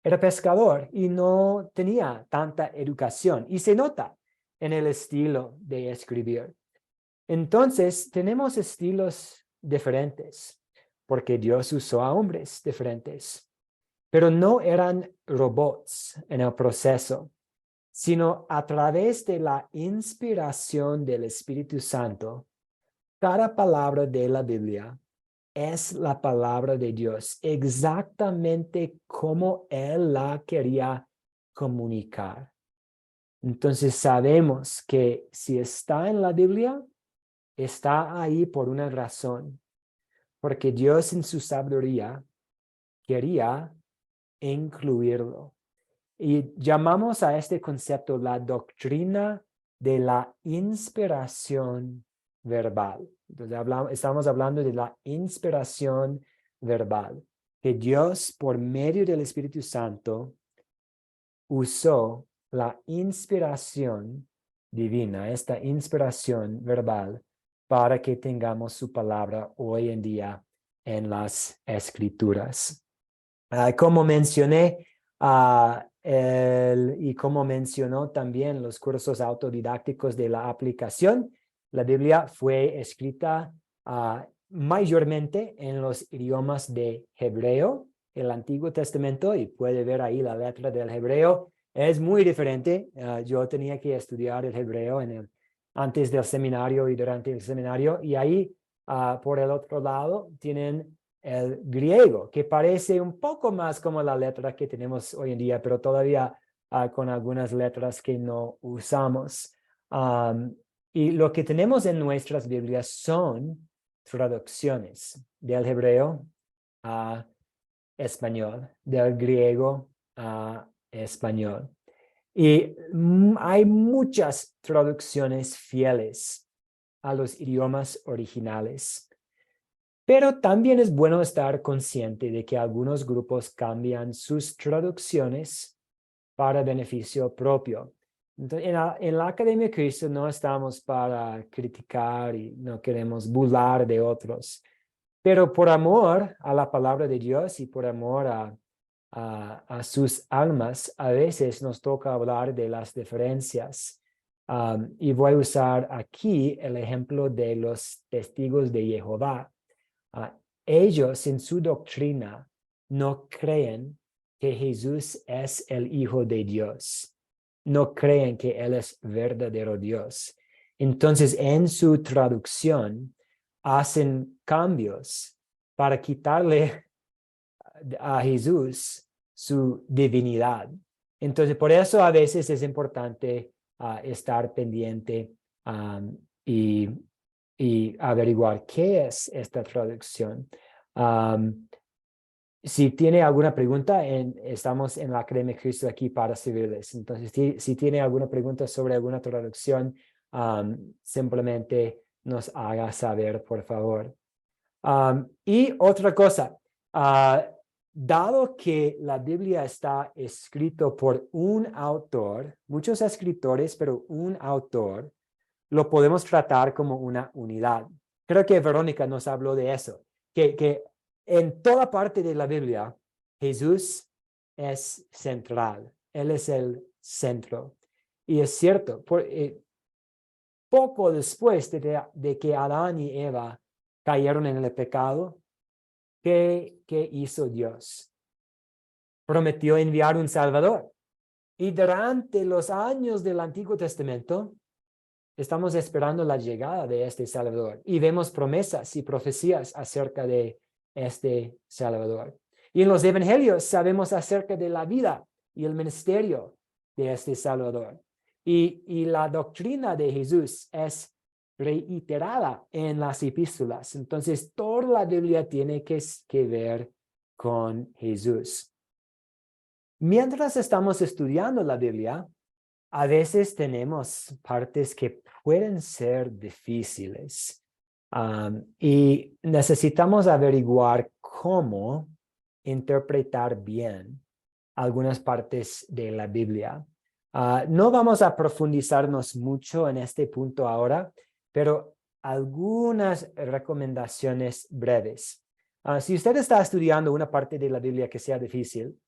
Speaker 1: era pescador y no tenía tanta educación. Y se nota en el estilo de escribir. Entonces, tenemos estilos diferentes, porque Dios usó a hombres diferentes. Pero no eran robots en el proceso, sino a través de la inspiración del Espíritu Santo. Cada palabra de la Biblia es la palabra de Dios, exactamente como Él la quería comunicar. Entonces sabemos que si está en la Biblia, está ahí por una razón, porque Dios en su sabiduría quería incluirlo. Y llamamos a este concepto la doctrina de la inspiración verbal. Entonces estamos hablando de la inspiración verbal, que Dios por medio del Espíritu Santo usó la inspiración divina, esta inspiración verbal, para que tengamos su palabra hoy en día en las Escrituras. Como mencioné, y como mencionó también los cursos autodidácticos de la aplicación, la Biblia fue escrita mayormente en los idiomas de hebreo, el Antiguo Testamento, y puede ver ahí la letra del hebreo. Es muy diferente. Yo tenía que estudiar el hebreo antes del seminario y durante el seminario, y ahí por el otro lado tienen el griego, que parece un poco más como la letra que tenemos hoy en día, pero todavía con algunas letras que no usamos. Y lo que tenemos en nuestras Biblias son traducciones del hebreo a español, del griego a español. Y hay muchas traducciones fieles a los idiomas originales. Pero también es bueno estar consciente de que algunos grupos cambian sus traducciones para beneficio propio. Entonces, en la Academia de Cristo no estamos para criticar y no queremos burlar de otros, pero por amor a la palabra de Dios y por amor a sus almas, a veces nos toca hablar de las diferencias. Y voy a usar aquí el ejemplo de los testigos de Jehová. Ellos en su doctrina no creen que Jesús es el Hijo de Dios. No creen que Él es verdadero Dios. Entonces, en su traducción, hacen cambios para quitarle a Jesús su divinidad. Entonces, por eso a veces es importante estar pendiente y averiguar qué es esta traducción. Si tiene alguna pregunta, estamos en la Academia de Cristo aquí para servirles. Entonces, si tiene alguna pregunta sobre alguna traducción, simplemente nos haga saber, por favor. Y otra cosa, dado que la Biblia está escrito por un autor, muchos escritores, pero un autor, lo podemos tratar como una unidad. Creo que Verónica nos habló de eso, que en toda parte de la Biblia, Jesús es central. Él es el centro. Y es cierto, poco después de que Adán y Eva cayeron en el pecado, ¿qué hizo Dios? Prometió enviar un Salvador. Y durante los años del Antiguo Testamento, estamos esperando la llegada de este Salvador y vemos promesas y profecías acerca de este Salvador. Y en los evangelios sabemos acerca de la vida y el ministerio de este Salvador. Y la doctrina de Jesús es reiterada en las epístolas. Entonces, toda la Biblia tiene que ver con Jesús. Mientras estamos estudiando la Biblia, a veces tenemos partes que pueden ser difíciles y necesitamos averiguar cómo interpretar bien algunas partes de la Biblia. No vamos a profundizarnos mucho en este punto ahora, pero algunas recomendaciones breves. Si usted está estudiando una parte de la Biblia que sea difícil,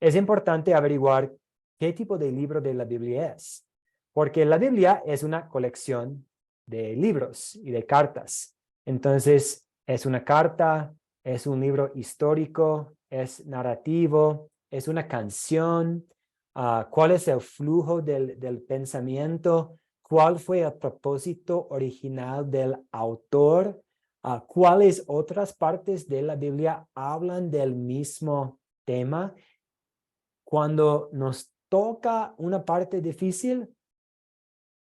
Speaker 1: es importante averiguar qué tipo de libro de la Biblia es, porque la Biblia es una colección de libros y de cartas. Entonces, es una carta, es un libro histórico, es narrativo, es una canción. ¿Cuál es el flujo del pensamiento? ¿Cuál fue el propósito original del autor? ¿Cuáles otras partes de la Biblia hablan del mismo tema? Cuando nos toca una parte difícil,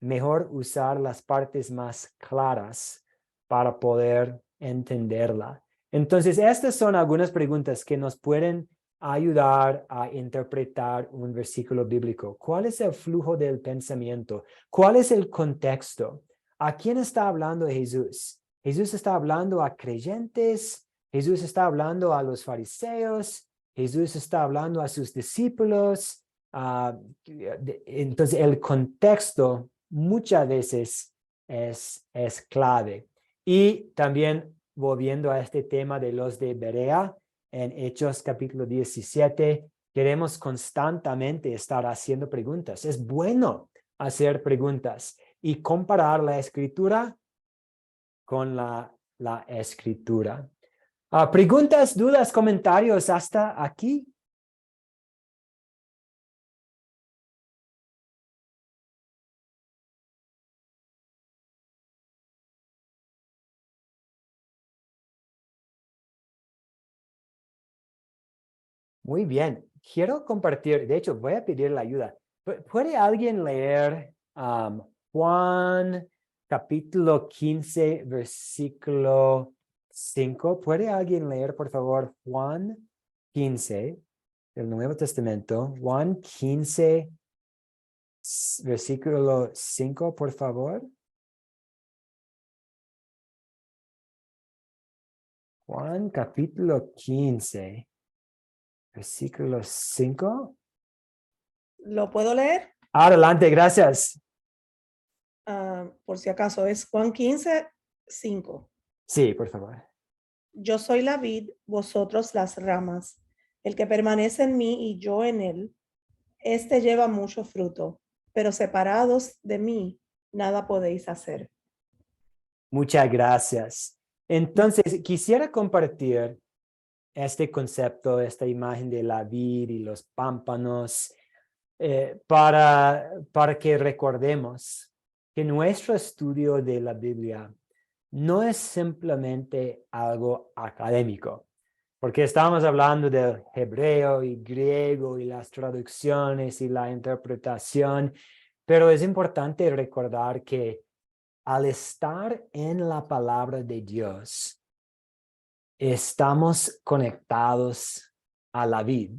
Speaker 1: mejor usar las partes más claras para poder entenderla. Entonces, estas son algunas preguntas que nos pueden ayudar a interpretar un versículo bíblico. ¿Cuál es el flujo del pensamiento? ¿Cuál es el contexto? ¿A quién está hablando Jesús? ¿Jesús está hablando a creyentes? ¿Jesús está hablando a los fariseos? ¿Jesús está hablando a sus discípulos? Entonces, el contexto muchas veces es clave. Y también, volviendo a este tema de los de Berea, en Hechos capítulo 17, queremos constantemente estar haciendo preguntas. Es bueno hacer preguntas y comparar la escritura con la escritura. Preguntas, dudas, comentarios hasta aquí. Muy bien. Quiero compartir, de hecho, voy a pedir la ayuda. ¿Puede alguien leer Juan capítulo 15, versículo 5? ¿Puede alguien leer, por favor, Juan 15, del Nuevo Testamento? Juan 15, versículo 5, por favor. Juan capítulo 15, versículo 5.
Speaker 8: ¿Lo puedo leer?
Speaker 1: Adelante, gracias.
Speaker 8: Por si acaso, es Juan 15, 5.
Speaker 1: Sí, por favor.
Speaker 8: Yo soy la vid, vosotros las ramas. El que permanece en mí y yo en él, este lleva mucho fruto, pero separados de mí, nada podéis hacer.
Speaker 1: Muchas gracias. Entonces, quisiera compartir este concepto, esta imagen de la vid y los pámpanos, para que recordemos que nuestro estudio de la Biblia no es simplemente algo académico, porque estamos hablando del hebreo y griego y las traducciones y la interpretación, pero es importante recordar que al estar en la palabra de Dios, estamos conectados a la vid,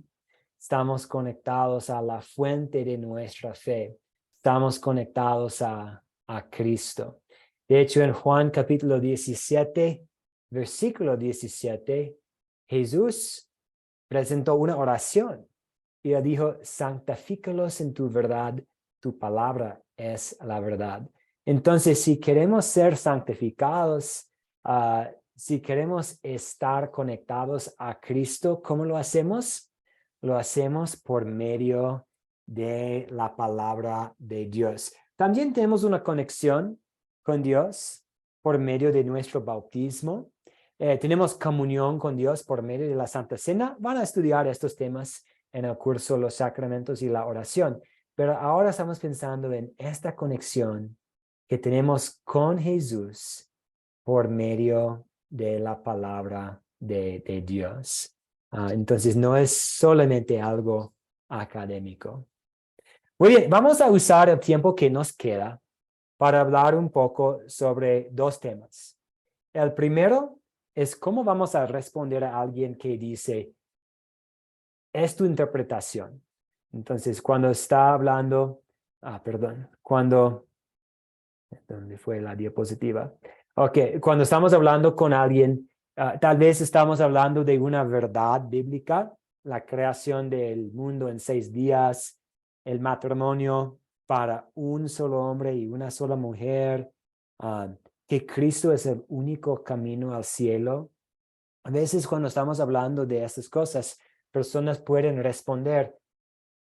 Speaker 1: estamos conectados a la fuente de nuestra fe, estamos conectados a Cristo. De hecho, en Juan capítulo 17, versículo 17, Jesús presentó una oración y le dijo, santifícalos en tu verdad, tu palabra es la verdad. Entonces, si queremos ser santificados, si queremos estar conectados a Cristo, ¿cómo lo hacemos? Lo hacemos por medio de la palabra de Dios. También tenemos una conexión con Dios por medio de nuestro bautismo. Tenemos comunión con Dios por medio de la Santa Cena. Van a estudiar estos temas en el curso Los Sacramentos y la Oración. Pero ahora estamos pensando en esta conexión que tenemos con Jesús por medio de la palabra de Dios. Entonces, no es solamente algo académico. Muy bien, vamos a usar el tiempo que nos queda para hablar un poco sobre dos temas. El primero es cómo vamos a responder a alguien que dice, es tu interpretación. Entonces, cuando está hablando, ¿dónde fue la diapositiva? Ok, cuando estamos hablando con alguien, tal vez estamos hablando de una verdad bíblica, la creación del mundo en 6 días, el matrimonio para un solo hombre y una sola mujer, que Cristo es el único camino al cielo. A veces cuando estamos hablando de estas cosas, personas pueden responder,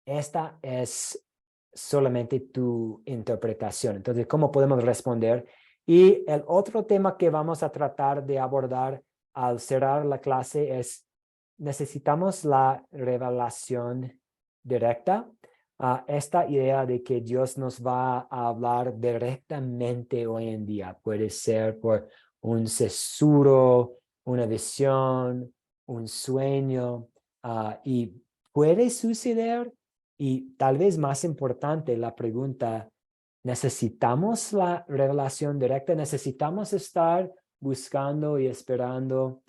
Speaker 1: esta es solamente tu interpretación. Entonces, ¿cómo podemos responder? Y el otro tema que vamos a tratar de abordar al cerrar la clase es, necesitamos la revelación directa. Esta idea de que Dios nos va a hablar directamente hoy en día. Puede ser por un susurro, una visión, un sueño, y puede suceder. Y tal vez más importante la pregunta, ¿necesitamos la revelación directa? ¿Necesitamos estar buscando y esperando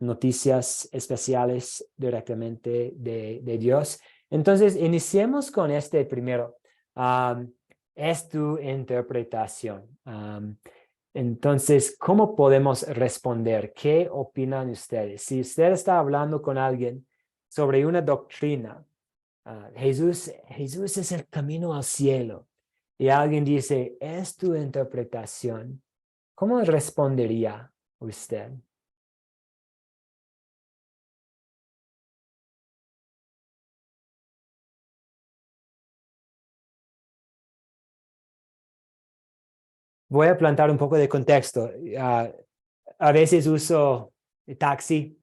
Speaker 1: noticias especiales directamente de Dios? Entonces, iniciemos con este primero. Es tu interpretación. Entonces, ¿cómo podemos responder? ¿Qué opinan ustedes? Si usted está hablando con alguien sobre una doctrina, Jesús es el camino al cielo, y alguien dice, es tu interpretación, ¿cómo respondería usted? Voy a plantar un poco de contexto. A veces uso el taxi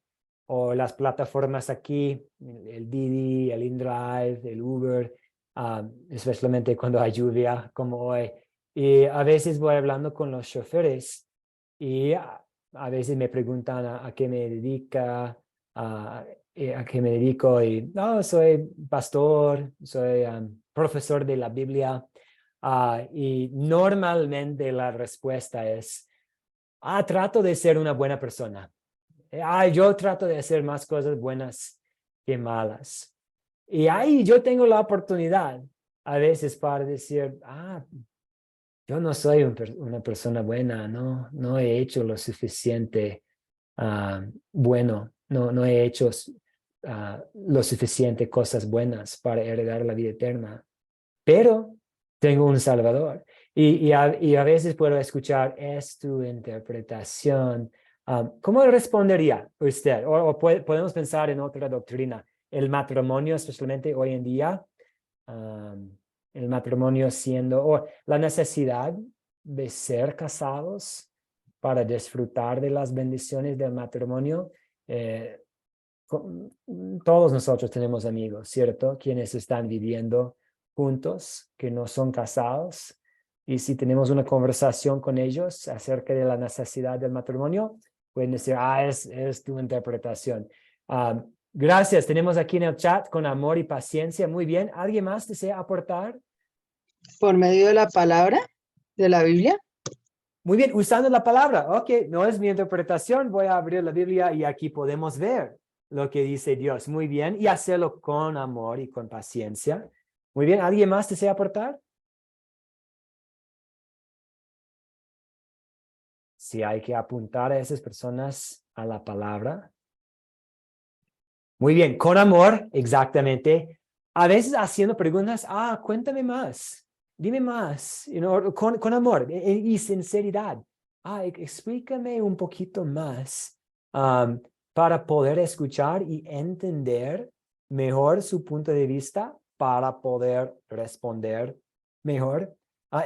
Speaker 1: o las plataformas aquí, el Didi, el InDrive, el Uber, especialmente cuando hay lluvia como hoy. Y a veces voy hablando con los choferes y a veces me preguntan a qué me dedica. a qué me dedico y no, soy pastor, soy profesor de la Biblia. Y normalmente la respuesta es, trato de ser una buena persona. Yo trato de hacer más cosas buenas que malas. Y ahí yo tengo la oportunidad a veces para decir, yo no soy una persona buena, no he hecho lo suficiente bueno, no he hecho lo suficiente cosas buenas para heredar la vida eterna, pero tengo un Salvador. Y a veces puedo escuchar, es tu interpretación. ¿Cómo respondería usted? O podemos pensar en otra doctrina. El matrimonio, especialmente hoy en día, el matrimonio o la necesidad de ser casados para disfrutar de las bendiciones del matrimonio. Todos nosotros tenemos amigos, ¿cierto? Quienes están viviendo juntos, que no son casados. Y si tenemos una conversación con ellos acerca de la necesidad del matrimonio, pueden decir, es tu interpretación. Gracias. Tenemos aquí en el chat con amor y paciencia. Muy bien. ¿Alguien más desea aportar?
Speaker 14: Por medio de la palabra de la Biblia.
Speaker 1: Muy bien, usando la palabra. Ok, no es mi interpretación. Voy a abrir la Biblia y aquí podemos ver lo que dice Dios. Muy bien, y hacerlo con amor y con paciencia. Muy bien, ¿alguien más desea aportar? Si hay que apuntar a esas personas a la palabra. Muy bien, con amor, exactamente. A veces haciendo preguntas, cuéntame más, dime más, con amor y sinceridad. Explícame un poquito más para poder escuchar y entender mejor su punto de vista para poder responder mejor.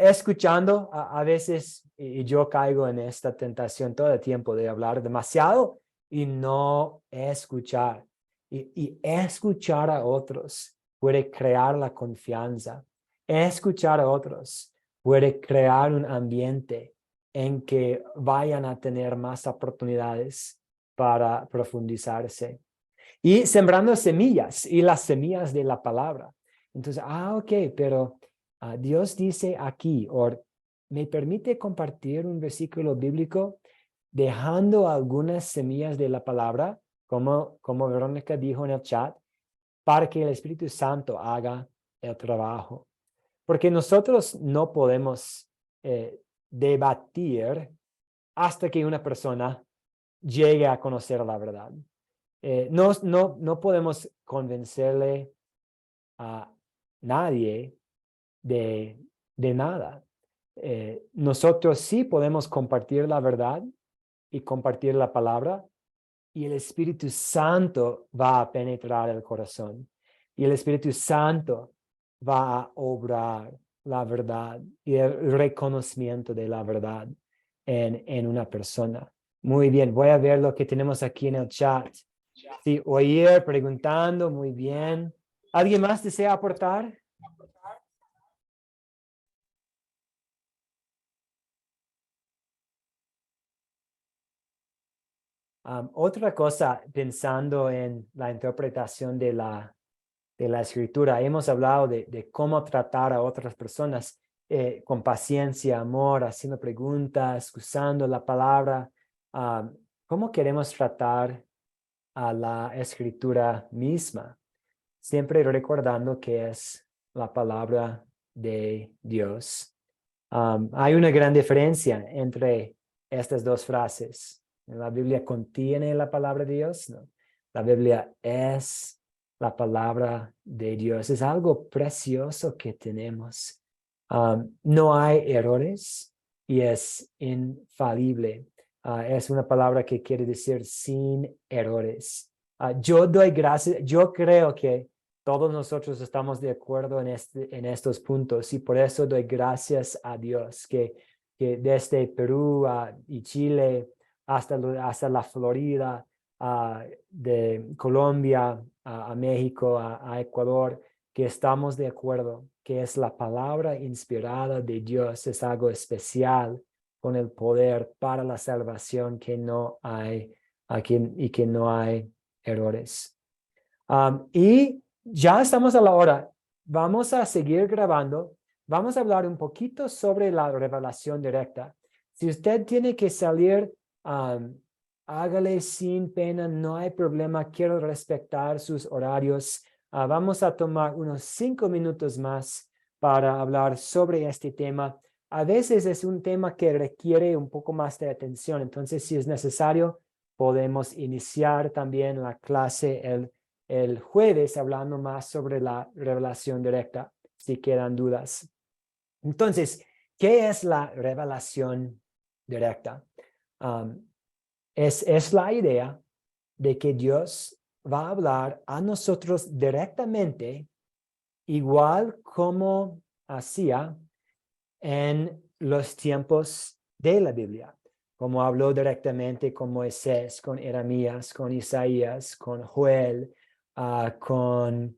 Speaker 1: Escuchando, a veces y yo caigo en esta tentación todo el tiempo de hablar demasiado y no escuchar. Y escuchar a otros puede crear la confianza. Escuchar a otros puede crear un ambiente en que vayan a tener más oportunidades para profundizarse. Y sembrando semillas y las semillas de la palabra. Entonces, ok, pero Dios dice aquí, o me permite compartir un versículo bíblico dejando algunas semillas de la palabra, como Verónica dijo en el chat, para que el Espíritu Santo haga el trabajo. Porque nosotros no podemos debatir hasta que una persona llegue a conocer la verdad. No podemos convencerle a nadie de nada. Nosotros sí podemos compartir la verdad y compartir la palabra, y el Espíritu Santo va a penetrar el corazón. Y el Espíritu Santo va a obrar la verdad y el reconocimiento de la verdad en una persona. Muy bien, voy a ver lo que tenemos aquí en el chat. Sí, oír, preguntando, muy bien. ¿Alguien más desea aportar? Otra cosa, pensando en la interpretación de la escritura, hemos hablado de cómo tratar a otras personas con paciencia, amor, haciendo preguntas, usando la palabra. ¿Cómo queremos tratar a la escritura misma? Siempre recordando que es la palabra de Dios. Hay una gran diferencia entre estas dos frases. La Biblia contiene la palabra de Dios, ¿no? La Biblia es la palabra de Dios. Es algo precioso que tenemos. No hay errores y es infalible. Es una palabra que quiere decir sin errores. Yo doy gracias. Yo creo que todos nosotros estamos de acuerdo en estos puntos, y por eso doy gracias a Dios que desde Perú y Chile hasta la Florida, de Colombia a México, a Ecuador, que estamos de acuerdo que es la palabra inspirada de Dios, es algo especial con el poder para la salvación, que no hay y que no hay errores. Y ya estamos a la hora. Vamos a seguir grabando. Vamos a hablar un poquito sobre la revelación directa. Si usted tiene que salir, hágale sin pena, no hay problema. Quiero respetar sus horarios. Vamos a tomar unos 5 minutos más para hablar sobre este tema. A veces es un tema que requiere un poco más de atención. Entonces, si es necesario, podemos iniciar también la clase el jueves hablando más sobre la revelación directa, si quedan dudas. Entonces, ¿qué es la revelación directa? Es la idea de que Dios va a hablar a nosotros directamente, igual como hacía en los tiempos de la Biblia, como habló directamente con Moisés, con Jeremías, con Isaías, con Joel, con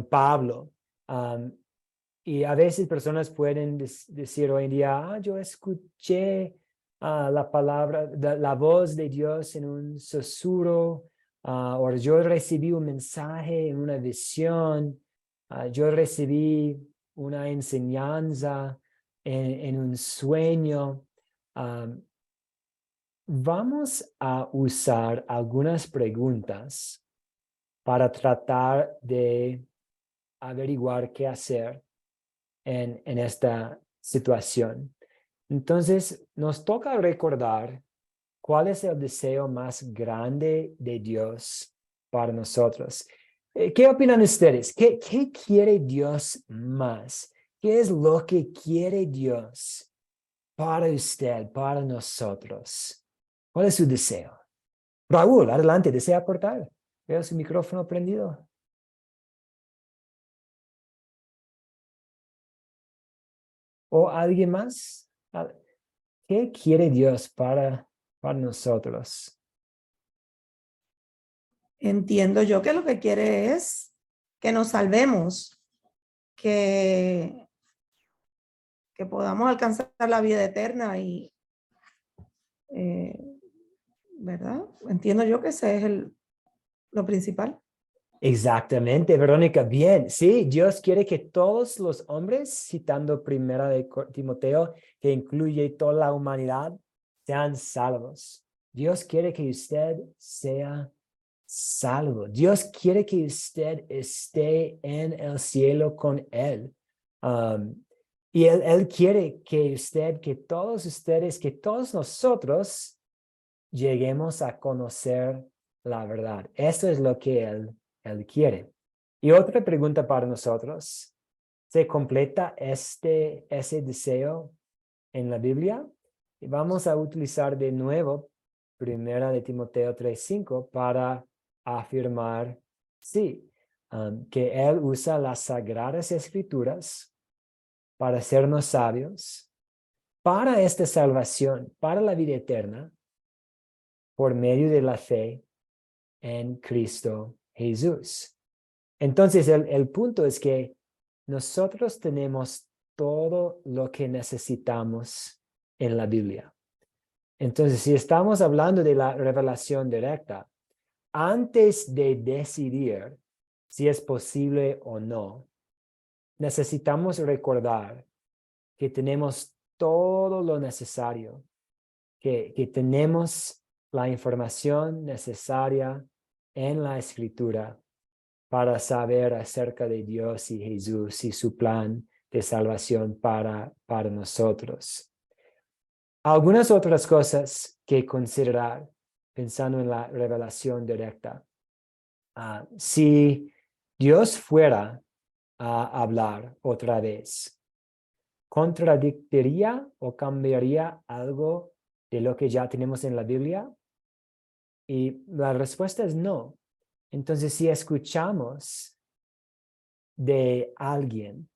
Speaker 1: Pablo. Y a veces personas pueden decir hoy en día, yo escuché la palabra, la voz de Dios en un susurro, o yo recibí un mensaje en una visión, yo recibí una enseñanza en un sueño. Vamos a usar algunas preguntas para tratar de averiguar qué hacer en esta situación. Entonces, nos toca recordar cuál es el deseo más grande de Dios para nosotros. ¿Qué opinan ustedes? ¿Qué quiere Dios más? ¿Qué es lo que quiere Dios para usted, para nosotros? ¿Cuál es su deseo? Raúl, adelante, ¿desea aportar? Veo su micrófono prendido. ¿O alguien más? ¿Qué quiere Dios para nosotros?
Speaker 8: Entiendo yo que lo que quiere es que nos salvemos, que podamos alcanzar la vida eterna y, ¿verdad? Entiendo yo que ese es lo principal.
Speaker 1: Exactamente, Verónica, bien. Sí, Dios quiere que todos los hombres, citando primera de Timoteo, que incluye toda la humanidad, sean salvos. Dios quiere que usted sea salvo. Dios quiere que usted esté en el cielo con Él. Y él quiere que todos ustedes, que todos nosotros lleguemos a conocer la verdad. Eso es lo que Él quiere. Y otra pregunta para nosotros. ¿Se completa ese deseo en la Biblia? Y vamos a utilizar de nuevo primera de Timoteo 3:5 para afirmar, sí, que Él usa las sagradas escrituras para hacernos sabios, para esta salvación, para la vida eterna, por medio de la fe en Cristo Jesús. Entonces, el punto es que nosotros tenemos todo lo que necesitamos en la Biblia. Entonces, si estamos hablando de la revelación directa, antes de decidir si es posible o no, necesitamos recordar que tenemos todo lo necesario, que tenemos la información necesaria en la Escritura para saber acerca de Dios y Jesús y su plan de salvación para nosotros. Algunas otras cosas que considerar pensando en la revelación directa. Si Dios fuera a hablar otra vez, ¿contradictiría o cambiaría algo de lo que ya tenemos en la Biblia? Y la respuesta es no. Entonces, si escuchamos de alguien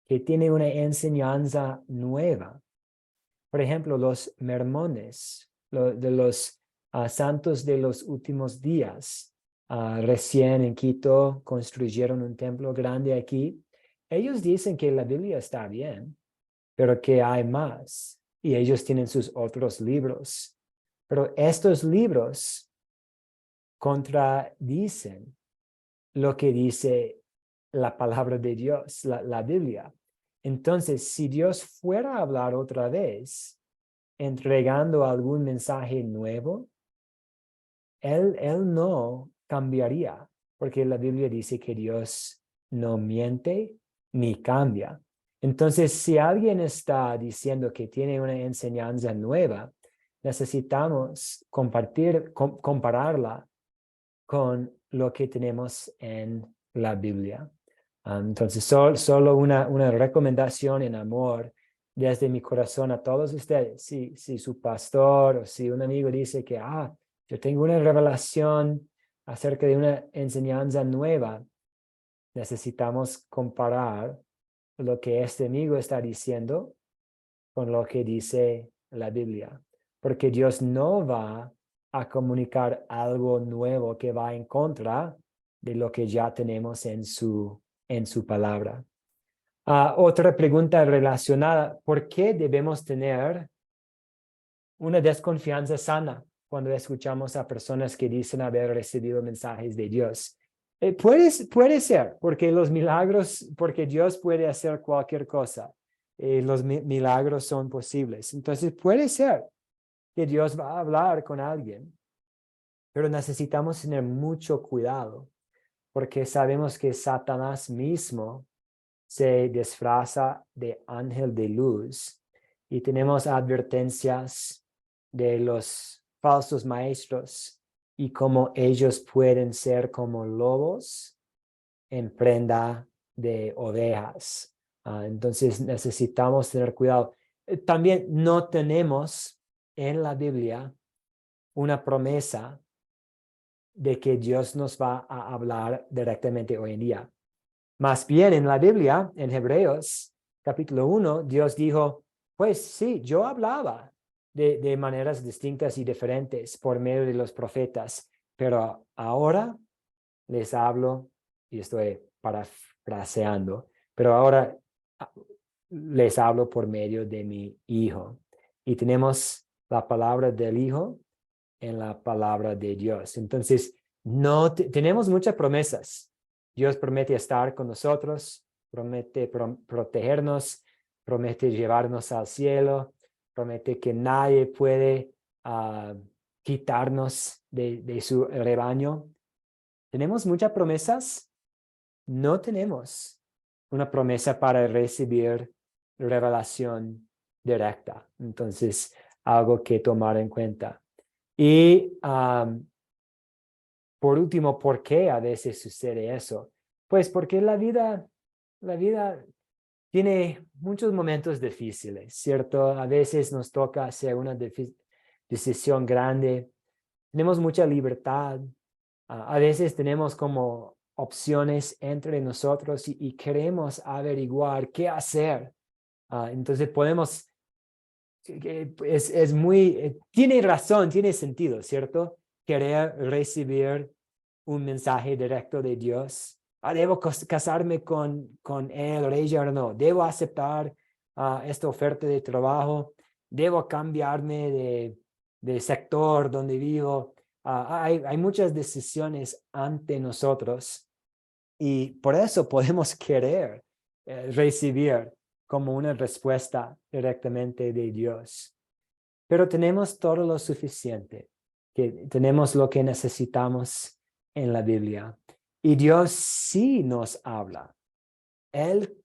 Speaker 1: que tiene una enseñanza nueva, por ejemplo, los mormones, de los santos de los últimos días, recién en Quito construyeron un templo grande aquí. Ellos dicen que la Biblia está bien, pero que hay más. Y ellos tienen sus otros libros. Pero estos libros contradicen lo que dice la palabra de Dios, la Biblia. Entonces, si Dios fuera a hablar otra vez, entregando algún mensaje nuevo, Él no cambiaría, porque la Biblia dice que Dios no miente ni cambia. Entonces, si alguien está diciendo que tiene una enseñanza nueva, necesitamos compararla con lo que tenemos en la Biblia. Entonces, solo una recomendación en amor desde mi corazón a todos ustedes. Si su pastor o si un amigo dice que, yo tengo una revelación acerca de una enseñanza nueva, necesitamos comparar lo que este amigo está diciendo con lo que dice la Biblia. Porque Dios no va a comunicar algo nuevo que va en contra de lo que ya tenemos en su palabra. Otra pregunta relacionada: ¿por qué debemos tener una desconfianza sana cuando escuchamos a personas que dicen haber recibido mensajes de Dios? Puede ser, porque los milagros, porque Dios puede hacer cualquier cosa. Los milagros son posibles. Entonces puede ser que Dios va a hablar con alguien, pero necesitamos tener mucho cuidado, porque sabemos que Satanás mismo se disfraza de ángel de luz y tenemos advertencias de los falsos maestros y cómo ellos pueden ser como lobos en prenda de ovejas. Entonces necesitamos tener cuidado. También no tenemos en la Biblia una promesa de que Dios nos va a hablar directamente hoy en día. Más bien en la Biblia, en Hebreos capítulo 1, Dios dijo, pues sí, yo hablaba de maneras distintas y diferentes por medio de los profetas, pero ahora les hablo, y estoy parafraseando, pero ahora les hablo por medio de mi Hijo. Y tenemos la palabra del Hijo en la palabra de Dios. Entonces, tenemos muchas promesas. Dios promete estar con nosotros, promete protegernos, promete llevarnos al cielo, promete que nadie puede quitarnos de su rebaño. ¿Tenemos muchas promesas? No tenemos una promesa para recibir revelación directa. Entonces, algo que tomar en cuenta. Y por último, ¿por qué a veces sucede eso? Pues porque la vida tiene muchos momentos difíciles, ¿cierto? A veces nos toca hacer una decisión grande. Tenemos mucha libertad. A veces tenemos como opciones entre nosotros y queremos averiguar qué hacer. Entonces podemos, tiene razón, tiene sentido, ¿cierto? Querer recibir un mensaje directo de Dios. ¿Debo casarme con él o ella o no? ¿Debo aceptar esta oferta de trabajo? ¿Debo cambiarme de sector donde vivo? Hay muchas decisiones ante nosotros y por eso podemos querer recibir como una respuesta directamente de Dios. Pero tenemos todo lo suficiente, que tenemos lo que necesitamos en la Biblia. Y Dios sí nos habla. Él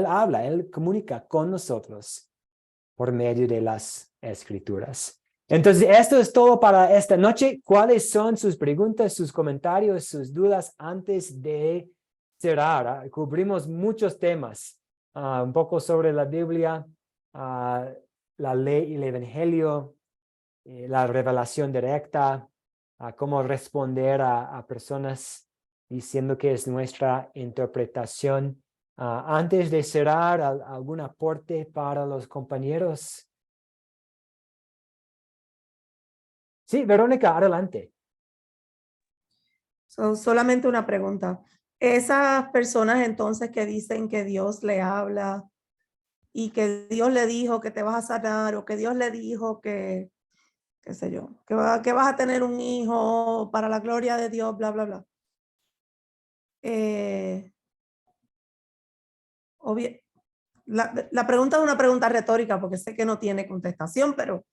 Speaker 1: habla, Él comunica con nosotros por medio de las Escrituras. Entonces, esto es todo para esta noche. ¿Cuáles son sus preguntas, sus comentarios, sus dudas antes de cerrar? Cubrimos muchos temas, un poco sobre la Biblia, la ley y el Evangelio, la revelación directa, cómo responder a personas diciendo que es nuestra interpretación. Antes de cerrar, ¿algún aporte para los compañeros? Sí, Verónica, adelante.
Speaker 8: Solamente una pregunta. Esas personas entonces que dicen que Dios le habla y que Dios le dijo que te vas a sanar o que Dios le dijo que qué sé yo, que vas a tener un hijo para la gloria de Dios, bla, bla, bla. La pregunta es una pregunta retórica porque sé que no tiene contestación, pero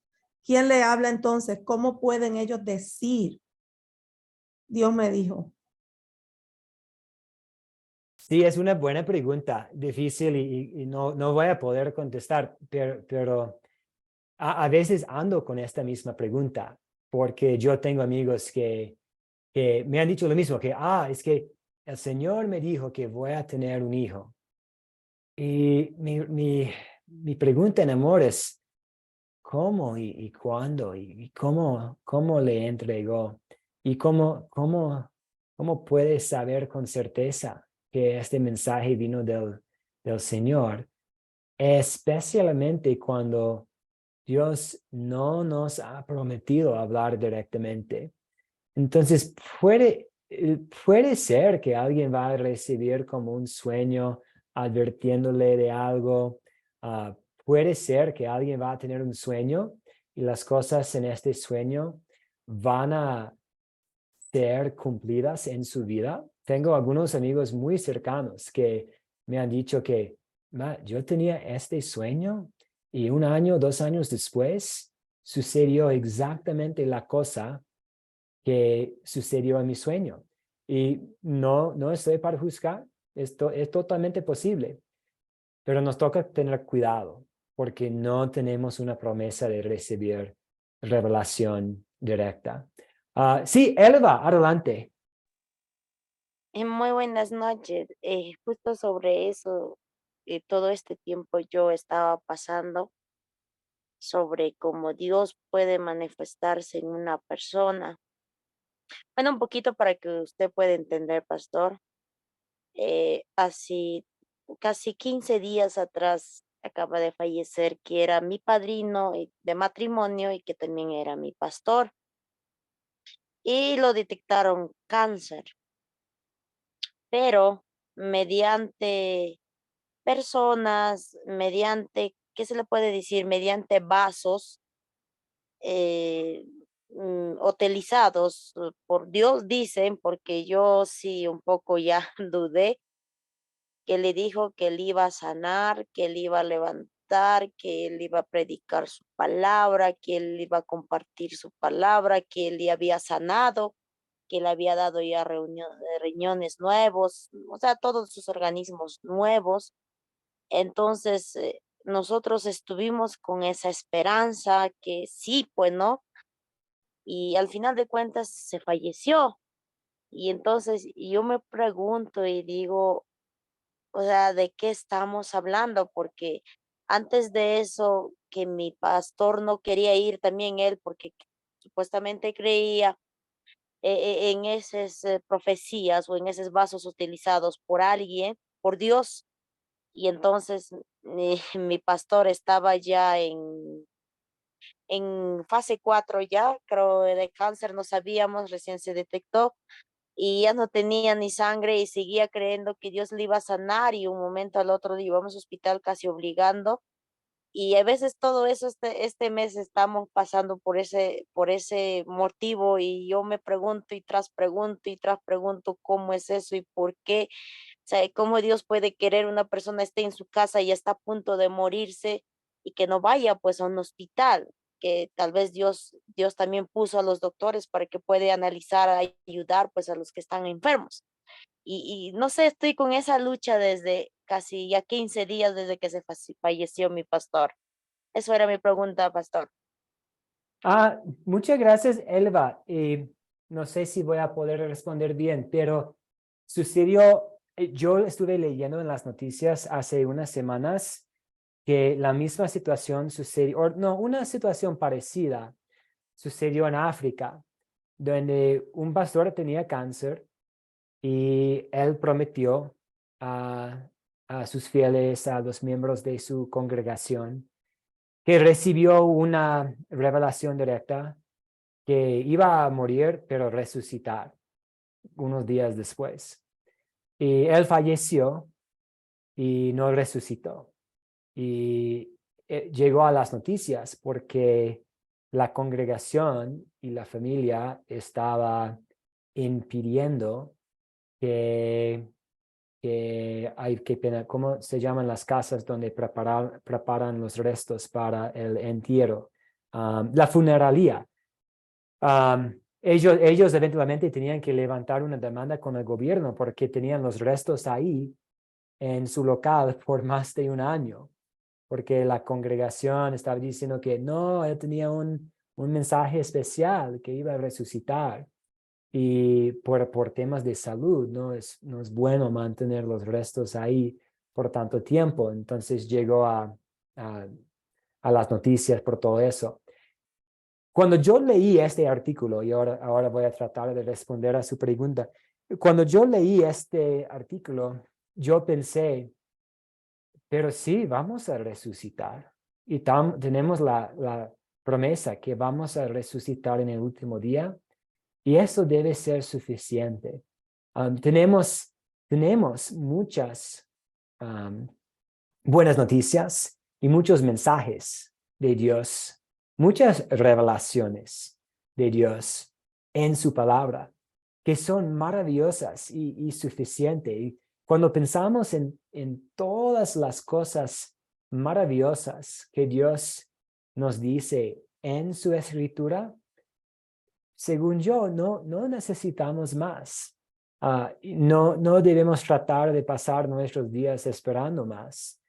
Speaker 8: ¿quién le habla entonces? ¿Cómo pueden ellos decir, Dios me dijo?
Speaker 1: Sí, es una buena pregunta, difícil y no voy a poder contestar, pero a veces ando con esta misma pregunta, porque yo tengo amigos que me han dicho lo mismo, que, es que el Señor me dijo que voy a tener un hijo. Y mi pregunta en amor es, ¿cómo y cuándo? ¿Y cómo le entregó? ¿Y cómo puedes saber con certeza que este mensaje vino del Señor? Especialmente cuando Dios no nos ha prometido hablar directamente. Entonces, puede ser que alguien va a recibir como un sueño advirtiéndole de algo. Puede ser que alguien va a tener un sueño y las cosas en este sueño van a ser cumplidas en su vida. Tengo algunos amigos muy cercanos que me han dicho que yo tenía este sueño y 1 año, 2 años después sucedió exactamente la cosa que sucedió en mi sueño. Y no estoy para juzgar, esto es totalmente posible, pero nos toca tener cuidado porque no tenemos una promesa de recibir revelación directa. Sí, Elva, adelante.
Speaker 5: Muy buenas noches. Justo sobre eso, todo este tiempo yo estaba pasando sobre cómo Dios puede manifestarse en una persona. Bueno, un poquito para que usted pueda entender, pastor. Así casi 15 días atrás acaba de fallecer, que era mi padrino de matrimonio y que también era mi pastor. Y lo detectaron cáncer, pero mediante personas, mediante, ¿qué se le puede decir? Mediante vasos utilizados por Dios, dicen, porque yo sí un poco ya dudé, que le dijo que él iba a sanar, que él iba a levantar, que él iba a predicar su palabra, que él iba a compartir su palabra, que él ya había sanado, que le había dado ya riñones nuevos, o sea, todos sus organismos nuevos. Entonces, nosotros estuvimos con esa esperanza que sí, pues no, y al final de cuentas se falleció. Y entonces yo me pregunto y digo, o sea, ¿de qué estamos hablando? Porque antes de eso, que mi pastor no quería ir también él, porque supuestamente creía en esas profecías o en esos vasos utilizados por alguien, por Dios. Y entonces mi pastor estaba ya en fase 4 ya, creo, de cáncer, no sabíamos, recién se detectó y ya no tenía ni sangre y seguía creyendo que Dios le iba a sanar y un momento al otro le íbamos al hospital casi obligando. Y a veces todo eso, este mes estamos pasando por ese motivo y yo me pregunto y tras pregunto cómo es eso y por qué, o sea, cómo Dios puede querer una persona esté en su casa y está a punto de morirse y que no vaya pues a un hospital, que tal vez Dios también puso a los doctores para que pueda analizar, ayudar pues a los que están enfermos. Y no sé, estoy con esa lucha desde casi ya 15 días desde que falleció mi pastor. Eso era mi pregunta, pastor.
Speaker 1: Muchas gracias, Elva. No sé si voy a poder responder bien, pero sucedió, yo estuve leyendo en las noticias hace unas semanas que la misma situación sucedió, o no, una situación parecida sucedió en África, donde un pastor tenía cáncer y él prometió a sus fieles, a los miembros de su congregación, que recibió una revelación directa que iba a morir, pero resucitar unos días después. Y él falleció y no resucitó. Y llegó a las noticias porque la congregación y la familia estaba impidiendo que qué pena, ¿cómo se llaman las casas donde preparan los restos para el entierro? La funeraria. Ellos eventualmente tenían que levantar una demanda con el gobierno porque tenían los restos ahí en su local por más de un año, porque la congregación estaba diciendo que no, él tenía un mensaje especial que iba a resucitar. Y por temas de salud, no es bueno mantener los restos ahí por tanto tiempo. Entonces llegó a las noticias por todo eso. Cuando yo leí este artículo, y ahora voy a tratar de responder a su pregunta. Cuando yo leí este artículo, yo pensé, pero sí, vamos a resucitar. Y tenemos la promesa que vamos a resucitar en el último día. Y eso debe ser suficiente. Tenemos muchas buenas noticias y muchos mensajes de Dios, muchas revelaciones de Dios en su palabra, que son maravillosas y suficientes. Y cuando pensamos en todas las cosas maravillosas que Dios nos dice en su escritura, según yo, no necesitamos más. No debemos tratar de pasar nuestros días esperando más.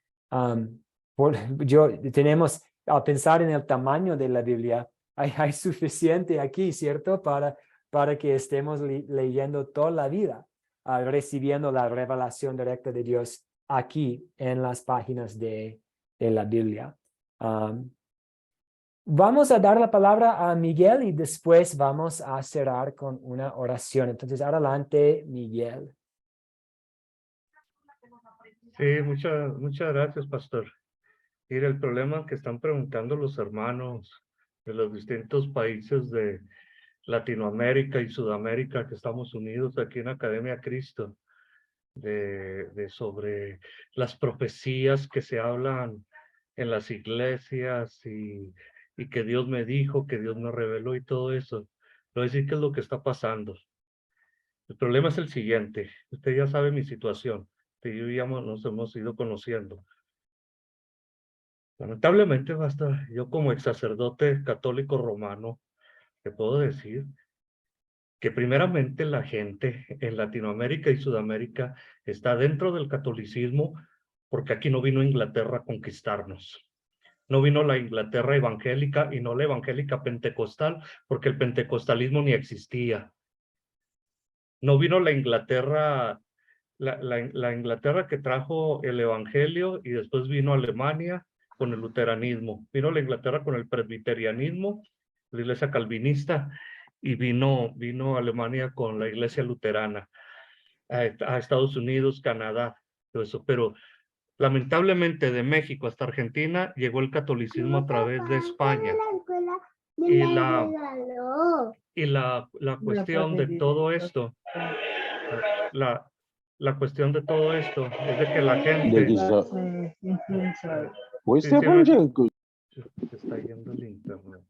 Speaker 1: Tenemos, al pensar en el tamaño de la Biblia, hay suficiente aquí, ¿cierto? Para que estemos leyendo toda la vida, recibiendo la revelación directa de Dios aquí en las páginas de la Biblia. Vamos a dar la palabra a Miguel y después vamos a cerrar con una oración. Entonces, adelante, Miguel.
Speaker 12: Sí, muchas gracias, pastor. Mira, el problema que están preguntando los hermanos de los distintos países de Latinoamérica y Sudamérica que estamos unidos aquí en Academia Cristo, sobre las profecías que se hablan en las iglesias y que Dios me dijo, que Dios me reveló y todo eso. Voy a decir qué es lo que está pasando. El problema es el siguiente. Usted ya sabe mi situación, que yo ya nos hemos ido conociendo. Lamentablemente, yo como ex sacerdote católico romano, te puedo decir que primeramente la gente en Latinoamérica y Sudamérica está dentro del catolicismo porque aquí no vino Inglaterra a conquistarnos. No vino la Inglaterra evangélica y no la evangélica pentecostal, porque el pentecostalismo ni existía. No vino la Inglaterra, la Inglaterra que trajo el evangelio y después vino Alemania con el luteranismo. Vino la Inglaterra con el presbiterianismo, la iglesia calvinista, y vino Alemania con la iglesia luterana, a Estados Unidos, Canadá, todo eso. Pero lamentablemente de México hasta Argentina llegó el catolicismo a través de España. Y la cuestión de todo esto, la cuestión de todo esto es de que la gente... Se está yendo el internet.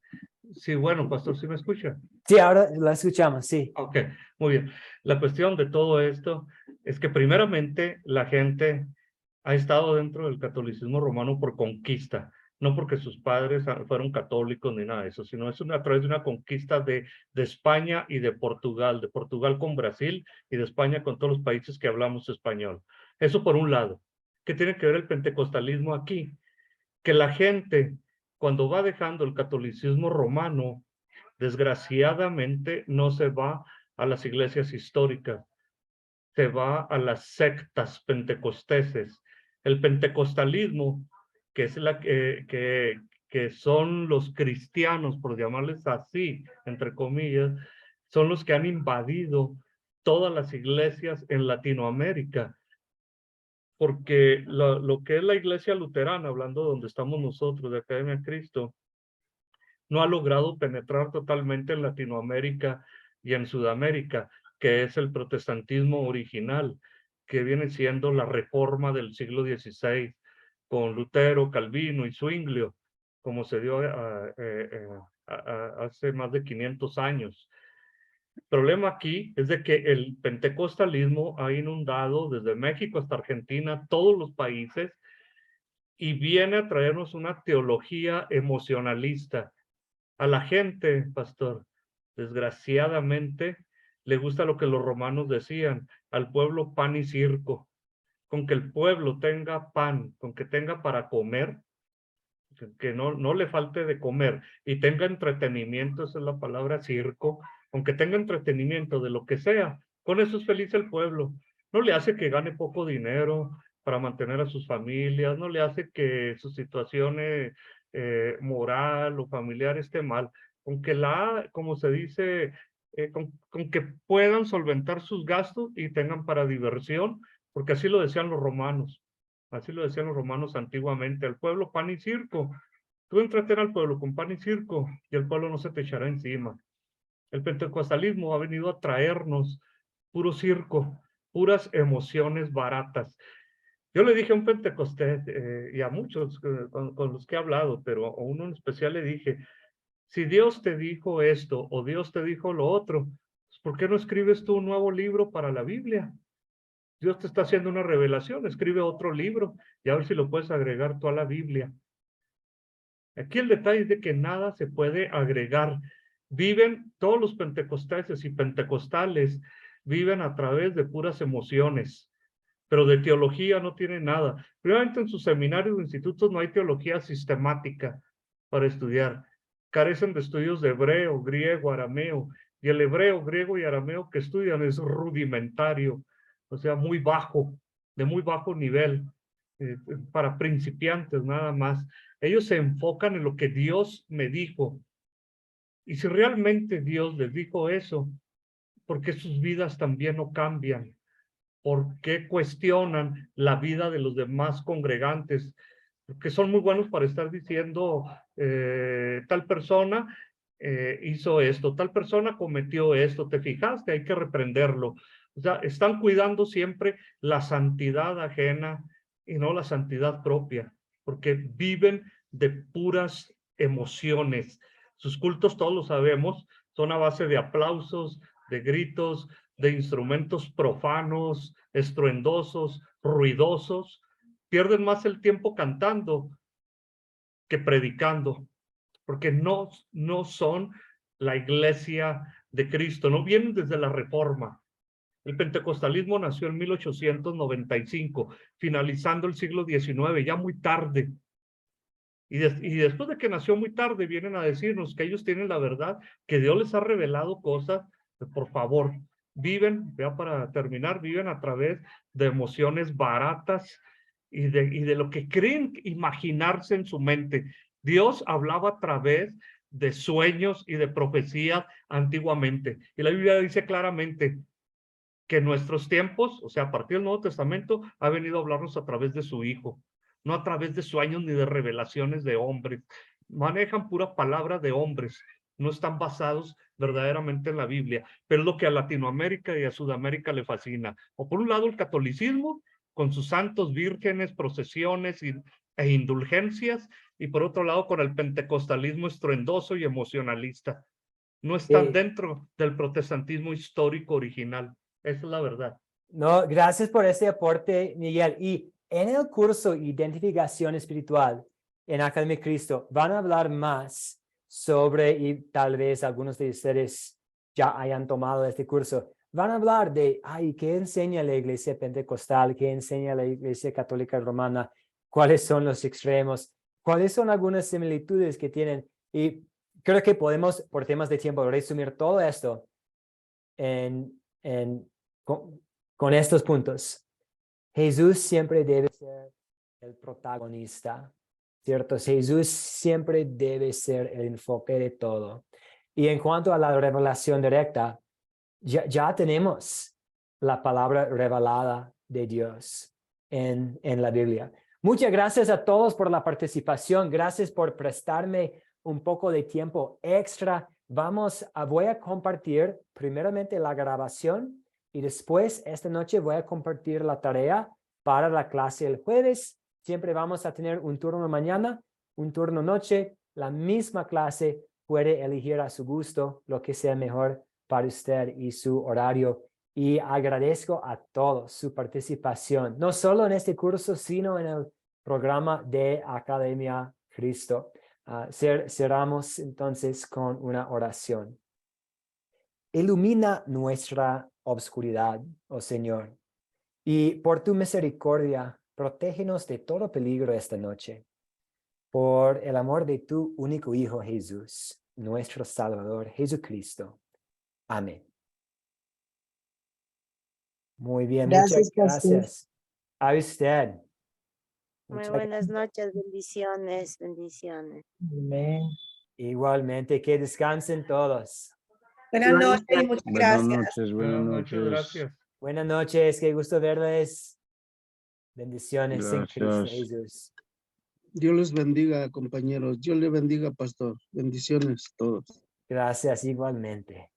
Speaker 12: Sí, bueno, pastor, ¿sí me escucha?
Speaker 1: Sí, ahora la escuchamos, sí.
Speaker 12: Ok, muy bien. La cuestión de todo esto es que primeramente la gente ha estado dentro del catolicismo romano por conquista, no porque sus padres fueron católicos ni nada de eso, sino es a través de una conquista de España y de Portugal con Brasil y de España con todos los países que hablamos español. Eso por un lado. ¿Qué tiene que ver el pentecostalismo aquí? Que la gente, cuando va dejando el catolicismo romano, desgraciadamente no se va a las iglesias históricas, se va a las sectas pentecosteses. El pentecostalismo, que es que son los cristianos, por llamarles así, entre comillas, son los que han invadido todas las iglesias en Latinoamérica. Porque lo que es la iglesia luterana, hablando donde estamos nosotros, de Academia Cristo, no ha logrado penetrar totalmente en Latinoamérica y en Sudamérica, que es el protestantismo original, que viene siendo la reforma del siglo XVI, con Lutero, Calvino y Zwinglio, como se dio hace más de 500 años. El problema aquí es de que el pentecostalismo ha inundado desde México hasta Argentina, todos los países, y viene a traernos una teología emocionalista. A la gente, pastor, desgraciadamente, le gusta lo que los romanos decían, al pueblo pan y circo. Con que el pueblo tenga pan, con que tenga para comer, que no le falte de comer y tenga entretenimiento, esa es la palabra circo, aunque tenga entretenimiento de lo que sea, con eso es feliz el pueblo. No le hace que gane poco dinero para mantener a sus familias, no le hace que su situación moral o familiar esté mal, con que como se dice, con que puedan solventar sus gastos y tengan para diversión, porque así lo decían los romanos. Así lo decían los romanos antiguamente, al pueblo pan y circo. Tú entreten al pueblo con pan y circo y el pueblo no se te echará encima. El pentecostalismo ha venido a traernos puro circo, puras emociones baratas. Yo le dije a un pentecostés y a muchos con los que he hablado, pero a uno en especial le dije, si Dios te dijo esto o Dios te dijo lo otro, ¿por qué no escribes tú un nuevo libro para la Biblia? Dios te está haciendo una revelación, escribe otro libro y a ver si lo puedes agregar tú a la Biblia. Aquí el detalle es de que nada se puede agregar. Viven todos los pentecostales y pentecostales, viven a través de puras emociones, pero de teología no tienen nada. Primeramente en sus seminarios o institutos no hay teología sistemática para estudiar. Carecen de estudios de hebreo, griego, arameo, y el hebreo, griego y arameo que estudian es rudimentario. O sea, muy bajo, de muy bajo nivel, para principiantes nada más. Ellos se enfocan en lo que Dios me dijo. Y si realmente Dios les dijo eso, ¿por qué sus vidas también no cambian? ¿Por qué cuestionan la vida de los demás congregantes? Porque son muy buenos para estar diciendo, tal persona hizo esto, tal persona cometió esto, ¿te fijaste? Hay que reprenderlo. O sea, están cuidando siempre la santidad ajena y no la santidad propia, porque viven de puras emociones. Sus cultos, todos lo sabemos, son a base de aplausos, de gritos, de instrumentos profanos, estruendosos, ruidosos. Pierden más el tiempo cantando que predicando, porque no son la iglesia de Cristo, no vienen desde la Reforma. El pentecostalismo nació en 1895, finalizando el siglo XIX, ya muy tarde. Y después de que nació muy tarde, vienen a decirnos que ellos tienen la verdad, que Dios les ha revelado cosas. Por favor, viven, ya para terminar, viven a través de emociones baratas y de lo que creen imaginarse en su mente. Dios hablaba a través de sueños y de profecías antiguamente. Y la Biblia dice claramente que en nuestros tiempos, o sea, a partir del Nuevo Testamento, ha venido a hablarnos a través de su Hijo, no a través de sueños ni de revelaciones de hombres. Manejan pura palabra de hombres, no están basados verdaderamente en la Biblia, pero es lo que a Latinoamérica y a Sudamérica le fascina. O por un lado el catolicismo, con sus santos vírgenes, procesiones e indulgencias, y por otro lado con el pentecostalismo estruendoso y emocionalista. No están dentro del protestantismo histórico original. Esa es la verdad.
Speaker 1: No, gracias por este aporte, Miguel. Y en el curso Identificación Espiritual en Academia Cristo van a hablar más sobre, y tal vez algunos de ustedes ya hayan tomado este curso, van a hablar de, ¿qué enseña la Iglesia Pentecostal? ¿Qué enseña la Iglesia Católica Romana? ¿Cuáles son los extremos? ¿Cuáles son algunas similitudes que tienen? Y creo que podemos, por temas de tiempo, resumir todo esto con estos puntos. Jesús siempre debe ser el protagonista, ¿cierto? Jesús siempre debe ser el enfoque de todo. Y en cuanto a la revelación directa, ya tenemos la palabra revelada de Dios en la Biblia. Muchas gracias a todos por la participación. Gracias por prestarme un poco de tiempo extra. Voy a compartir primeramente la grabación y después esta noche voy a compartir la tarea para la clase el jueves. Siempre vamos a tener un turno mañana, un turno noche, la misma clase puede elegir a su gusto lo que sea mejor para usted y su horario. Y agradezco a todos su participación, no solo en este curso, sino en el programa de Academia Cristo. Cerramos entonces con una oración. Ilumina nuestra obscuridad, oh Señor, y por tu misericordia, protégenos de todo peligro esta noche. Por el amor de tu único Hijo Jesús, nuestro Salvador Jesucristo. Amén. Muy bien,
Speaker 2: Gracias,
Speaker 1: muchas gracias. A usted.
Speaker 5: Muy
Speaker 1: Muchas
Speaker 5: buenas noches, bendiciones, bendiciones.
Speaker 1: Amén. Igualmente, que descansen todos.
Speaker 8: Buenas noches y muchas
Speaker 4: Buenas
Speaker 8: gracias.
Speaker 4: noches, buenas noches.
Speaker 12: Gracias.
Speaker 1: Buenas noches, qué gusto verles. Bendiciones en Cristo
Speaker 4: Gracias.
Speaker 1: Jesús.
Speaker 4: Dios les bendiga, compañeros. Dios le bendiga, pastor. Bendiciones a todos.
Speaker 1: Gracias igualmente.